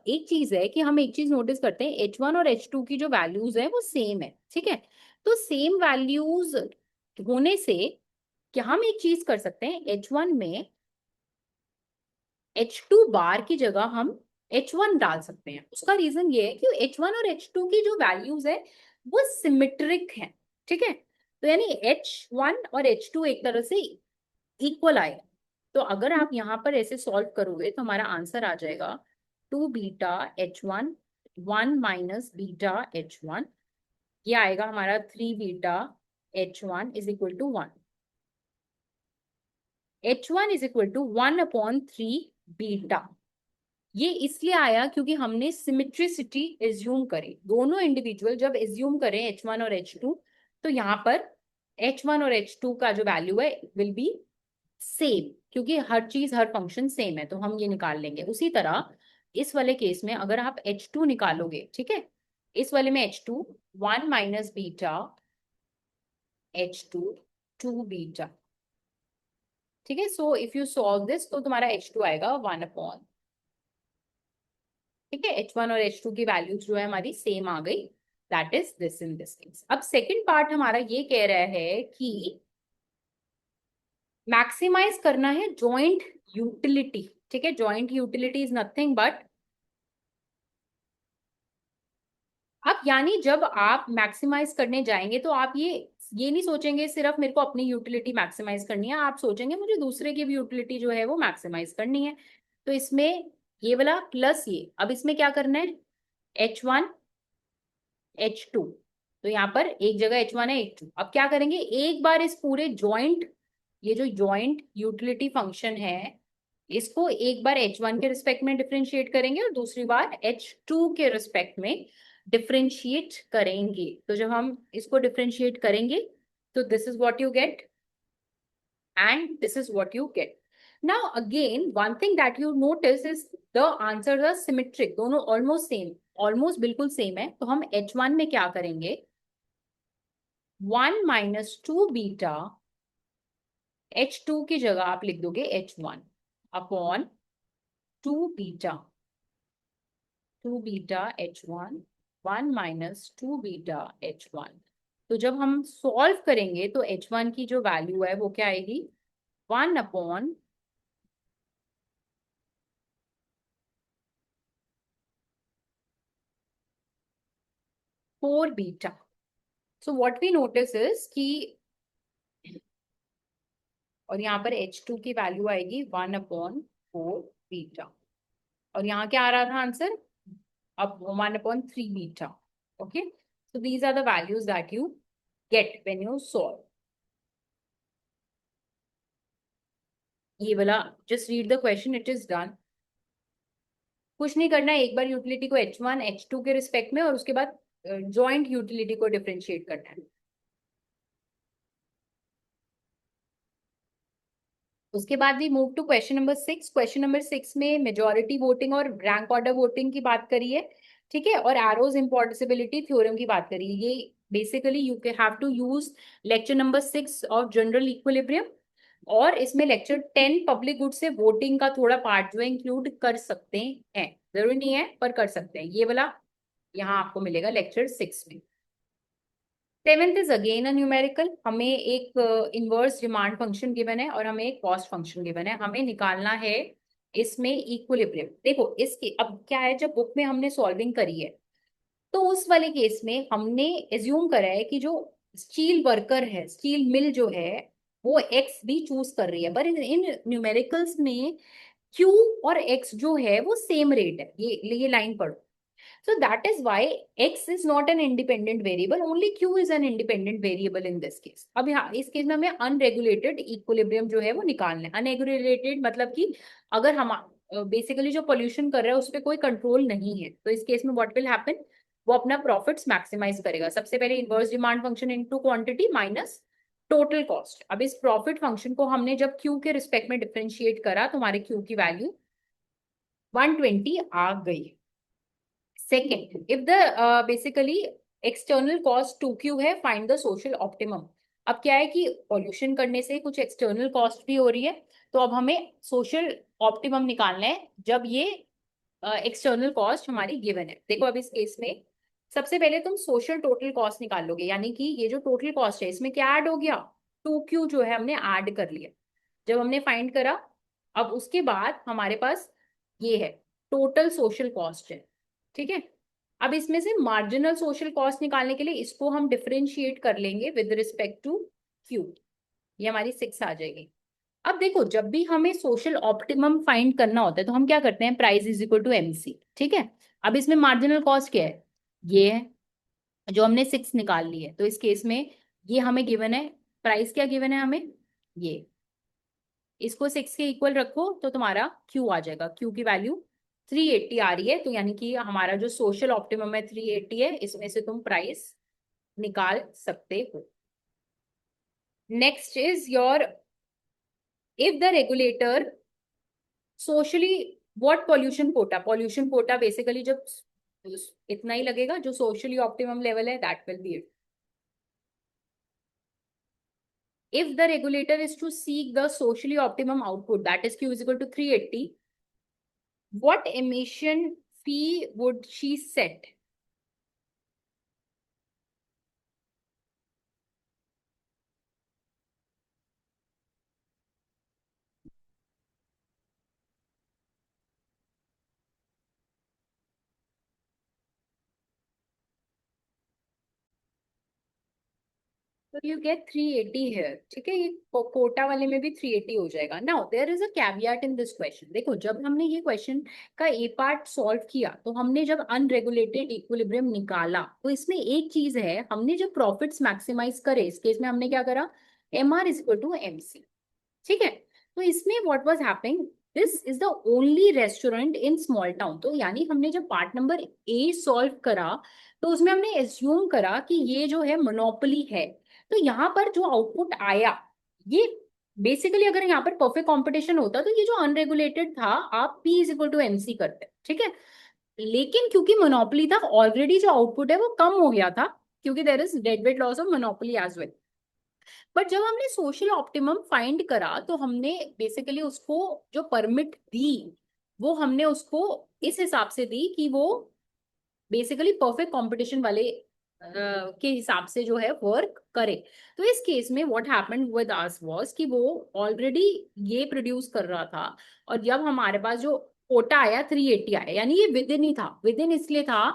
एक चीज है कि हम एक चीज नोटिस करते हैं, H1 और H2 की जो वैल्यूज है वो सेम है, ठीक है। तो सेम वैल्यूज होने से क्या हम एक चीज कर सकते हैं, H1 में H2 बार की जगह हम H1 डाल सकते हैं। उसका रीजन ये है कि H1 और H2 की जो वैल्यूज है वो सिमेट्रिक है, ठीक है। तो यानी H1 और H2 एक तरह से इक्वल आएगा। तो अगर आप यहाँ पर ऐसे सॉल्व करोगे तो हमारा आंसर आ जाएगा 2βH1, 1 - βH1, ये आएगा हमारा 3βH1 is equal to 1। H1 is equal to 1/3β। ये इसलिए आया क्योंकि हमने सिमेट्रिसिटी एज्यूम करी, दोनों इंडिविजुअल जब एज्यूम करें H1 और H2, तो यहाँ पर H1 और H2 का जो वैल्यू है विल बी सेम, क्योंकि हर चीज हर फंक्शन सेम है, तो हम ये निकाल लेंगे। उसी तरह इस वाले केस में अगर आप H2 निकालोगे, ठीक है, इस वाले में H2 1 - βH2 2β, ठीक है। So if you solve this तो तुम्हारा H2 आएगा 1 ठीक है, H1 और H2 की वैल्यूज जो है हमारी सेम आ गई, that is this in this case. अब सेकंड पार्ट हमारा ये कह रहा है कि मैक्सिमाइज करना है जॉइंट यूटिलिटी, ठीक है। Joint utility is nothing but, अब यानी जब आप मैक्सिमाइज करने जाएंगे तो आप ये नहीं सोचेंगे सिर्फ मेरे को अपनी यूटिलिटी मैक्सिमाइज करनी है, आप सोचेंगे मुझे दूसरे की भी यूटिलिटी जो है वो मैक्सिमाइज करनी है। तो इसमें ये वाला प्लस ये, अब इसमें क्या करना है, H1 H2, तो यहाँ पर एक जगह H1 है H2, अब क्या करेंगे, एक बार इस पूरे जॉइंट, ये जो जॉइंट यूटिलिटी फंक्शन है इसको एक बार H1 के रिस्पेक्ट में डिफरेंशिएट करेंगे और दूसरी बार H2 के रिस्पेक्ट में डिफरेंशिएट करेंगे। तो जब हम इसको डिफरेंशिएट करेंगे तो this is what you get and this is what you get. Now again one thing that you notice is the answers are symmetric, दोनों ऑलमोस्ट सेम, ऑलमोस्ट बिल्कुल सेम है। तो हम H1 में क्या करेंगे, 1 - 2β, H2 की जगह आप लिख दोगे H1 अपॉन 2β, 2βH1, 1 - 2βH1। तो जब हम सॉल्व करेंगे तो H1 की जो वैल्यू है वो क्या आएगी, 1/4β। So what we notice is कि, और यहाँ पर H2 की वैल्यू आएगी 1/4β, और यहाँ क्या आ रहा था आंसर, अब 1/3β। Okay, so these are the values that you get when you solve। ये वाला just read the question, it is done। कुछ नहीं करना है, एक बार यूटिलिटी को H1 H2 के रिस्पेक्ट में और उसके बाद जॉइंट यूटिलिटी को डिफरेंशिएट करना है। उसके बाद भी move to question number 6। Question number 6 में मेजोरिटी वोटिंग और रैंक ऑर्डर वोटिंग की बात करी है, ठीक है, और एरोज इम्पोर्टेबिलिटी थ्योरम की बात करी है। ये basically you can have to use lecture number 6 of general equilibrium, और इसमें लेक्चर 10 पब्लिक गुड से वोटिंग का थोड़ा पार्ट जो है इंक्लूड कर सकते हैं, जरूरी नहीं है पर कर सकते हैं। ये वाला यहाँ आपको मिलेगा लेक्चर 6 में। Seventh is again a numerical. हमें एक इनवर्स डिमांड फंक्शन गिवन है और हमें एक कॉस्ट फंक्शन गिवन है, हमें निकालना है इसमें इक्विलिब्रियम। देखो इसकी अब क्या है, जब बुक में हमने सॉल्विंग करी है तो उस वाले केस में हमने एज्यूम करा है कि जो स्टील वर्कर है, स्टील मिल जो है, वो एक्स भी चूज कर रही है, पर इन न्यूमेरिकल्स में क्यू और एक्स जो है वो सेम रेट है। ये लाइन पढ़ो। So that is why x is not an independent variable, only q is an independent variable in this case. अब यहाँ इस केस में हमें अनरेगुलेटेड इक्विलिब्रियम जो है वो निकालना है। अनरेगुलेटेड मतलब कि अगर हम बेसिकली जो पोल्यूशन कर रहा है उस पर कोई कंट्रोल नहीं है, तो इस केस में व्हाट विल हैपन, वो अपना प्रॉफिट्स मैक्सिमाइज करेगा। सबसे पहले inverse demand function into quantity minus total cost. अब इस प्रॉफिट फंक्शन को हमने जब क्यू के रिस्पेक्ट में डिफरेंशिएट करा तो हमारे क्यू की वैल्यू 120 आ गई। Second, if the basically external cost 2q है, find the social optimum। अब क्या है कि पॉल्यूशन करने से कुछ एक्सटर्नल कॉस्ट भी हो रही है, तो अब हमें सोशल ऑप्टिमम निकालना है जब ये एक्सटर्नल कॉस्ट हमारी गिवन है। देखो अब इस केस में सबसे पहले तुम सोशल टोटल कॉस्ट निकाल लोगे, यानी कि ये जो टोटल कॉस्ट है इसमें क्या ऐड हो गया, 2q जो है हमने ऐड कर लिया जब हमने फाइंड करा। अब उसके बाद हमारे पास ये है टोटल सोशल कॉस्ट है, ठीक है। अब इसमें से मार्जिनल सोशल कॉस्ट निकालने के लिए इसको हम डिफरेंशिएट कर लेंगे विद रिस्पेक्ट टू क्यू, ये हमारी 6 आ जाएगी। अब देखो जब भी हमें सोशल ऑप्टिमम फाइंड करना होता है तो हम क्या करते हैं, price is equal to MC, ठीक है। अब इसमें मार्जिनल कॉस्ट क्या है, ये है जो हमने 6 निकाल ली है, तो इस केस में ये हमें गिवन है, प्राइस क्या गिवन है हमें, ये इसको 6 के इक्वल रखो तो तुम्हारा क्यू आ जाएगा। क्यू की वैल्यू 380 आ रही है, तो यानी कि हमारा जो सोशल ऑप्टिमम है 380 है, इसमें से तुम प्राइस निकाल सकते हो। Next is your, if the regulator socially what pollution quota, pollution quota basically जब इतना ही लगेगा जो सोशली ऑप्टिमम लेवल है, that will be it. If the regulator is to seek the socially optimum output, that is Q is equal to 380, what emission fee would she set? So you get 380 here, ठीक है। ये कोटा वाले में भी 380 हो जाएगा। Now there is a caveat in this question। देखो जब हमने ये क्वेश्चन का ए पार्ट सॉल्व किया तो हमने जब अनरेगुलेटेड इक्विलिब्रियम निकाला तो इसमें एक चीज है, हमने जब प्रॉफिट्स मैक्सिमाइज करे इस केस में हमने क्या करा, M R is equal to M C, ठीक है। तो इसमें what was happening, this is the only restaurant in small town. तो यानी हमने जब पार्ट नंबर ए सॉल्व करा तो उसमें हमने एज्यूम करा कि ये जो है मोनोपोली है। तो यहाँ पर जो आउटपुट आया, ये बेसिकली अगर यहाँ पर परफेक्ट कंपटीशन होता तो ये जो अनरेगुलेटेड था आप P is equal to MC करते, ठीक है। लेकिन क्योंकि मोनोपोली था, ऑलरेडी जो आउटपुट है वो कम हो गया था, क्योंकि there is deadweight loss of monopoly as well. But जब हमने सोशल ऑप्टिमम फाइंड करा तो हमने बेसिकली उसको जो परमिट दी वो हमने उसको इस हिसाब से दी कि वो बेसिकली परफेक्ट कंपटीशन वाले के हिसाब से जो है वर्क करे। तो इस केस में what happened with us was कि वो ऑलरेडी ये प्रोड्यूस कर रहा था, और जब हमारे पास जो कोटा आया 380 आया, यानी ये विद इन ही था। विद इन इसलिए था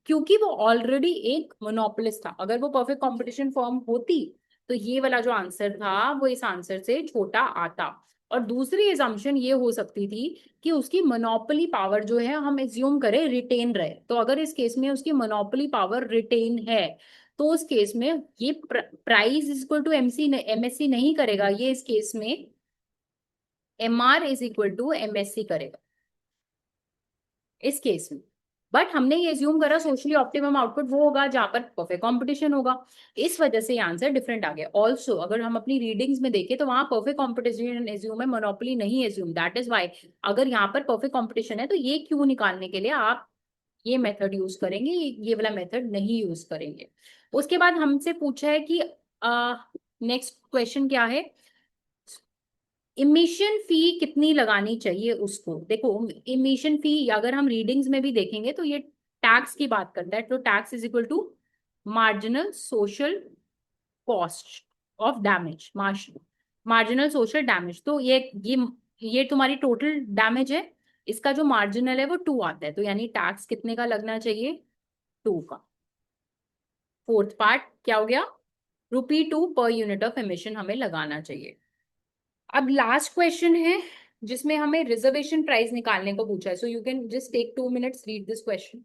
क्योंकि वो ऑलरेडी एक मोनोपोलिस्ट था। अगर वो परफेक्ट कंपटीशन फॉर्म होती तो ये वाला जो आंसर था वो इस आंसर से छोटा आता। और दूसरी एजम्पशन ये हो सकती थी कि उसकी मोनोपोली पावर जो है हम एज्यूम करें रिटेन रहे, तो अगर इस केस में उसकी मोनोपोली पावर रिटेन है तो उस केस में ये price is equal to MC MSC नहीं करेगा, ये इस केस में M R is equal to MSC करेगा इस केस में। बट हमने ये एज्यूम करा सोशली ऑप्टिमम आउटपुट वो होगा जहां पर परफेक्ट कंपटीशन होगा, इस वजह से ये आंसर डिफरेंट आ गया। ऑल्सो अगर हम अपनी रीडिंग्स में देखें तो वहां परफेक्ट कंपटीशन एज्यूम है, मोनोपोली नहीं एज्यूम। दैट इज वाई अगर यहाँ पर परफेक्ट कंपटीशन है तो ये क्यों निकालने के लिए आप ये मेथड यूज करेंगे, ये वाला मेथड नहीं यूज करेंगे। उसके बाद हमसे पूछा है कि नेक्स्ट क्वेश्चन क्या है, इमिशन फी कितनी लगानी चाहिए उसको। देखो इमिशन फी अगर हम रीडिंग्स में भी देखेंगे तो ये टैक्स की बात करता है, तो tax is equal to marginal social cost of damage, marginal social damage. तो ये तुम्हारी टोटल डैमेज है, इसका जो मार्जिनल है वो 2 आता है, तो यानी टैक्स कितने का लगना चाहिए, 2 का। फोर्थ पार्ट क्या हो गया, ₹2 पर यूनिट ऑफ एमिशन हमें लगाना चाहिए। अब लास्ट क्वेश्चन है जिसमें हमें रिजर्वेशन प्राइस निकालने को पूछा है, so you can just take 2 minutes, read this question.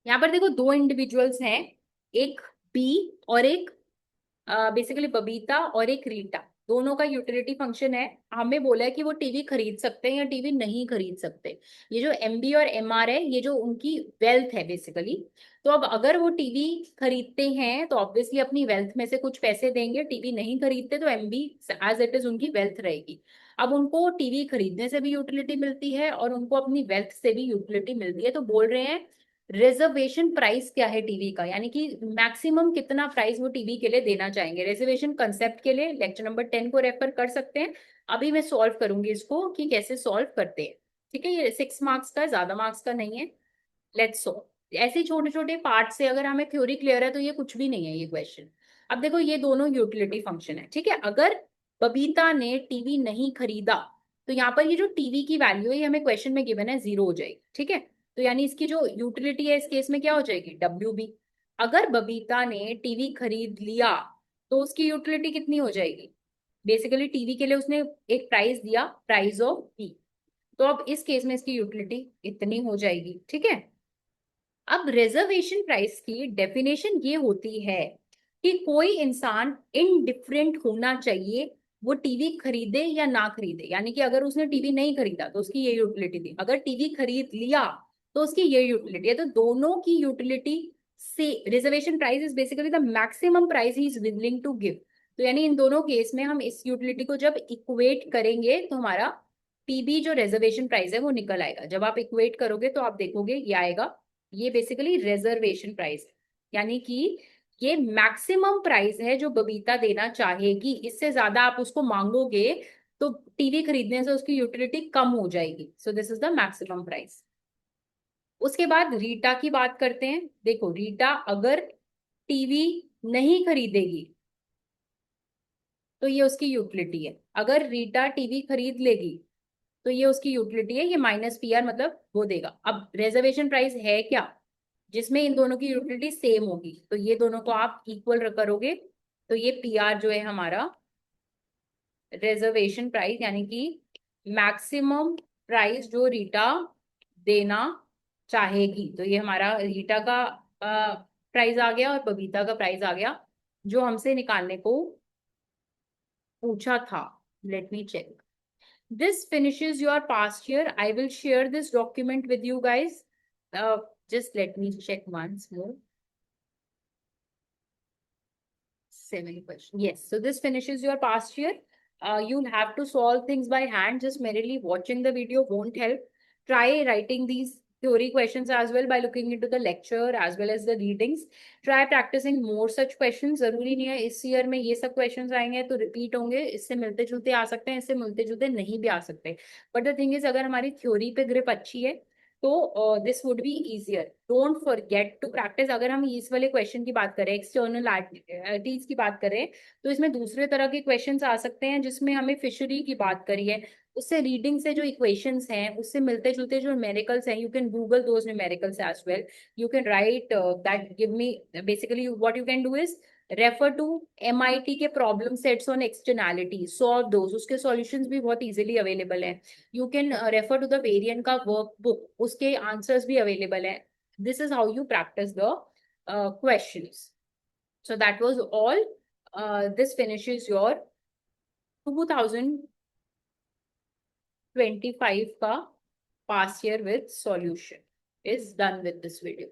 यहाँ पर देखो दो इंडिविजुअल्स हैं, एक बी और एक बेसिकली बबीता और एक रीटा, दोनों का यूटिलिटी फंक्शन है। हमें बोला है कि वो टीवी खरीद सकते हैं या टीवी नहीं खरीद सकते। ये जो एमबी और एमआर है, ये जो उनकी वेल्थ है बेसिकली। तो अब अगर वो टीवी खरीदते हैं तो ऑब्वियसली अपनी वेल्थ में से कुछ पैसे देंगे, टीवी नहीं खरीदते तो एमबी एज इट इज उनकी वेल्थ रहेगी। अब उनको टीवी खरीदने से भी यूटिलिटी मिलती है और उनको अपनी वेल्थ से भी यूटिलिटी मिलती है, तो बोल रहे हैं रिजर्वेशन प्राइस क्या है टीवी का, यानी कि मैक्सिमम कितना प्राइस वो टीवी के लिए देना चाहेंगे। रिजर्वेशन कंसेप्ट के लिए लेक्चर नंबर 10 को रेफर कर सकते हैं। अभी मैं सॉल्व करूंगी इसको कि कैसे सॉल्व करते हैं। ठीक है, ये 6 मार्क्स का, ज्यादा मार्क्स का नहीं है। Let's solve. ऐसे छोटे छोटे पार्ट से अगर हमें थ्योरी क्लियर है तो ये कुछ भी नहीं है ये क्वेश्चन। अब देखो ये दोनों यूटिलिटी फंक्शन है, ठीक है। अगर बबीता ने टीवी नहीं खरीदा तो यहाँ पर ये जो टीवी की वैल्यू है ये हमें क्वेश्चन में गिवन है 0 हो जाएगी, ठीक है। तो यानी इसकी जो यूटिलिटी है इस केस में क्या हो जाएगी, WB। अगर बबीता ने टीवी खरीद लिया तो उसकी यूटिलिटी कितनी हो जाएगी, बेसिकली टीवी के लिए उसने एक प्राइस दिया, प्राइस ऑफ B। तो अब इस केस में इसकी यूटिलिटी इतनी हो जाएगी, ठीक है। अब रिजर्वेशन प्राइस की डेफिनेशन ये होती है कि कोई इंसान इनडिफरेंट होना चाहिए, वो टीवी खरीदे या ना खरीदे। यानी कि अगर उसने टीवी नहीं खरीदा तो उसकी ये यूटिलिटी थी, अगर टीवी खरीद लिया तो उसकी ये यूटिलिटी है। तो दोनों की यूटिलिटी से reservation price is basically the maximum price he is willing to give. तो यानी इन दोनों केस में हम इस यूटिलिटी को जब इक्वेट करेंगे तो हमारा पीबी जो रिजर्वेशन प्राइस है वो निकल आएगा। जब आप इक्वेट करोगे तो आप देखोगे ये आएगा, ये बेसिकली रिजर्वेशन प्राइस है, यानी कि ये मैक्सिमम प्राइस है जो बबीता देना चाहेगी। इससे ज्यादा आप उसको मांगोगे तो टीवी खरीदने से उसकी यूटिलिटी कम हो जाएगी। सो this is the maximum price. उसके बाद रीटा की बात करते हैं। देखो रीटा अगर टीवी नहीं खरीदेगी तो ये उसकी यूटिलिटी है, अगर रीटा टीवी खरीद लेगी तो ये उसकी यूटिलिटी है, ये -PR मतलब वो देगा। अब रिजर्वेशन प्राइस है क्या, जिसमें इन दोनों की यूटिलिटी सेम होगी, तो ये दोनों को आप इक्वल करोगे तो ये PR जो है हमारा रिजर्वेशन प्राइस, यानी कि मैक्सिमम प्राइस जो रीटा देना चाहेगी। तो ये हमारा रीटा का प्राइस आ गया और बबीता का प्राइस आ गया जो हमसे निकालने को पूछा था। Let me check. This finishes your past year. I will share this document with you guys. Just let me check once more. 7 questions. Yes. So this finishes your past year. You'll have to solve things by hand. Just merely watching the video won't help. Try writing these theory questions as well by looking into the lecture as well as the readings. Try practicing more such questions. जरूरी नहीं है इस year में ये सब questions आएंगे तो repeat होंगे, इससे मिलते जुलते आ सकते हैं, इससे मिलते जुलते नहीं भी आ सकते। बट द थिंग इज अगर हमारी थ्योरी पे ग्रिप अच्छी है तो this would be easier. Don't forget to practice. अगर हम इस वाले क्वेश्चन की बात करें, एक्सटर्नल एक्टिविटीज की बात करें, तो इसमें दूसरे तरह के क्वेश्चंस आ सकते हैं जिसमें हमें फिशरी की बात करी है, उससे रीडिंग से जो इक्वेशंस हैं उससे मिलते जुलते जो न्यूमेरिकल्स हैं, you can Google those numericals as well. You can write that give me, basically what you can do is refer to MIT के problem sets on externality, solve those, उसके सॉल्यूशंस भी बहुत इजीली अवेलेबल हैं। You can refer to the variant का workbook, उसके answers भी available हैं। This is how you practice the questions. So that was all. This finishes your 2025 का past year with solution is done with this video.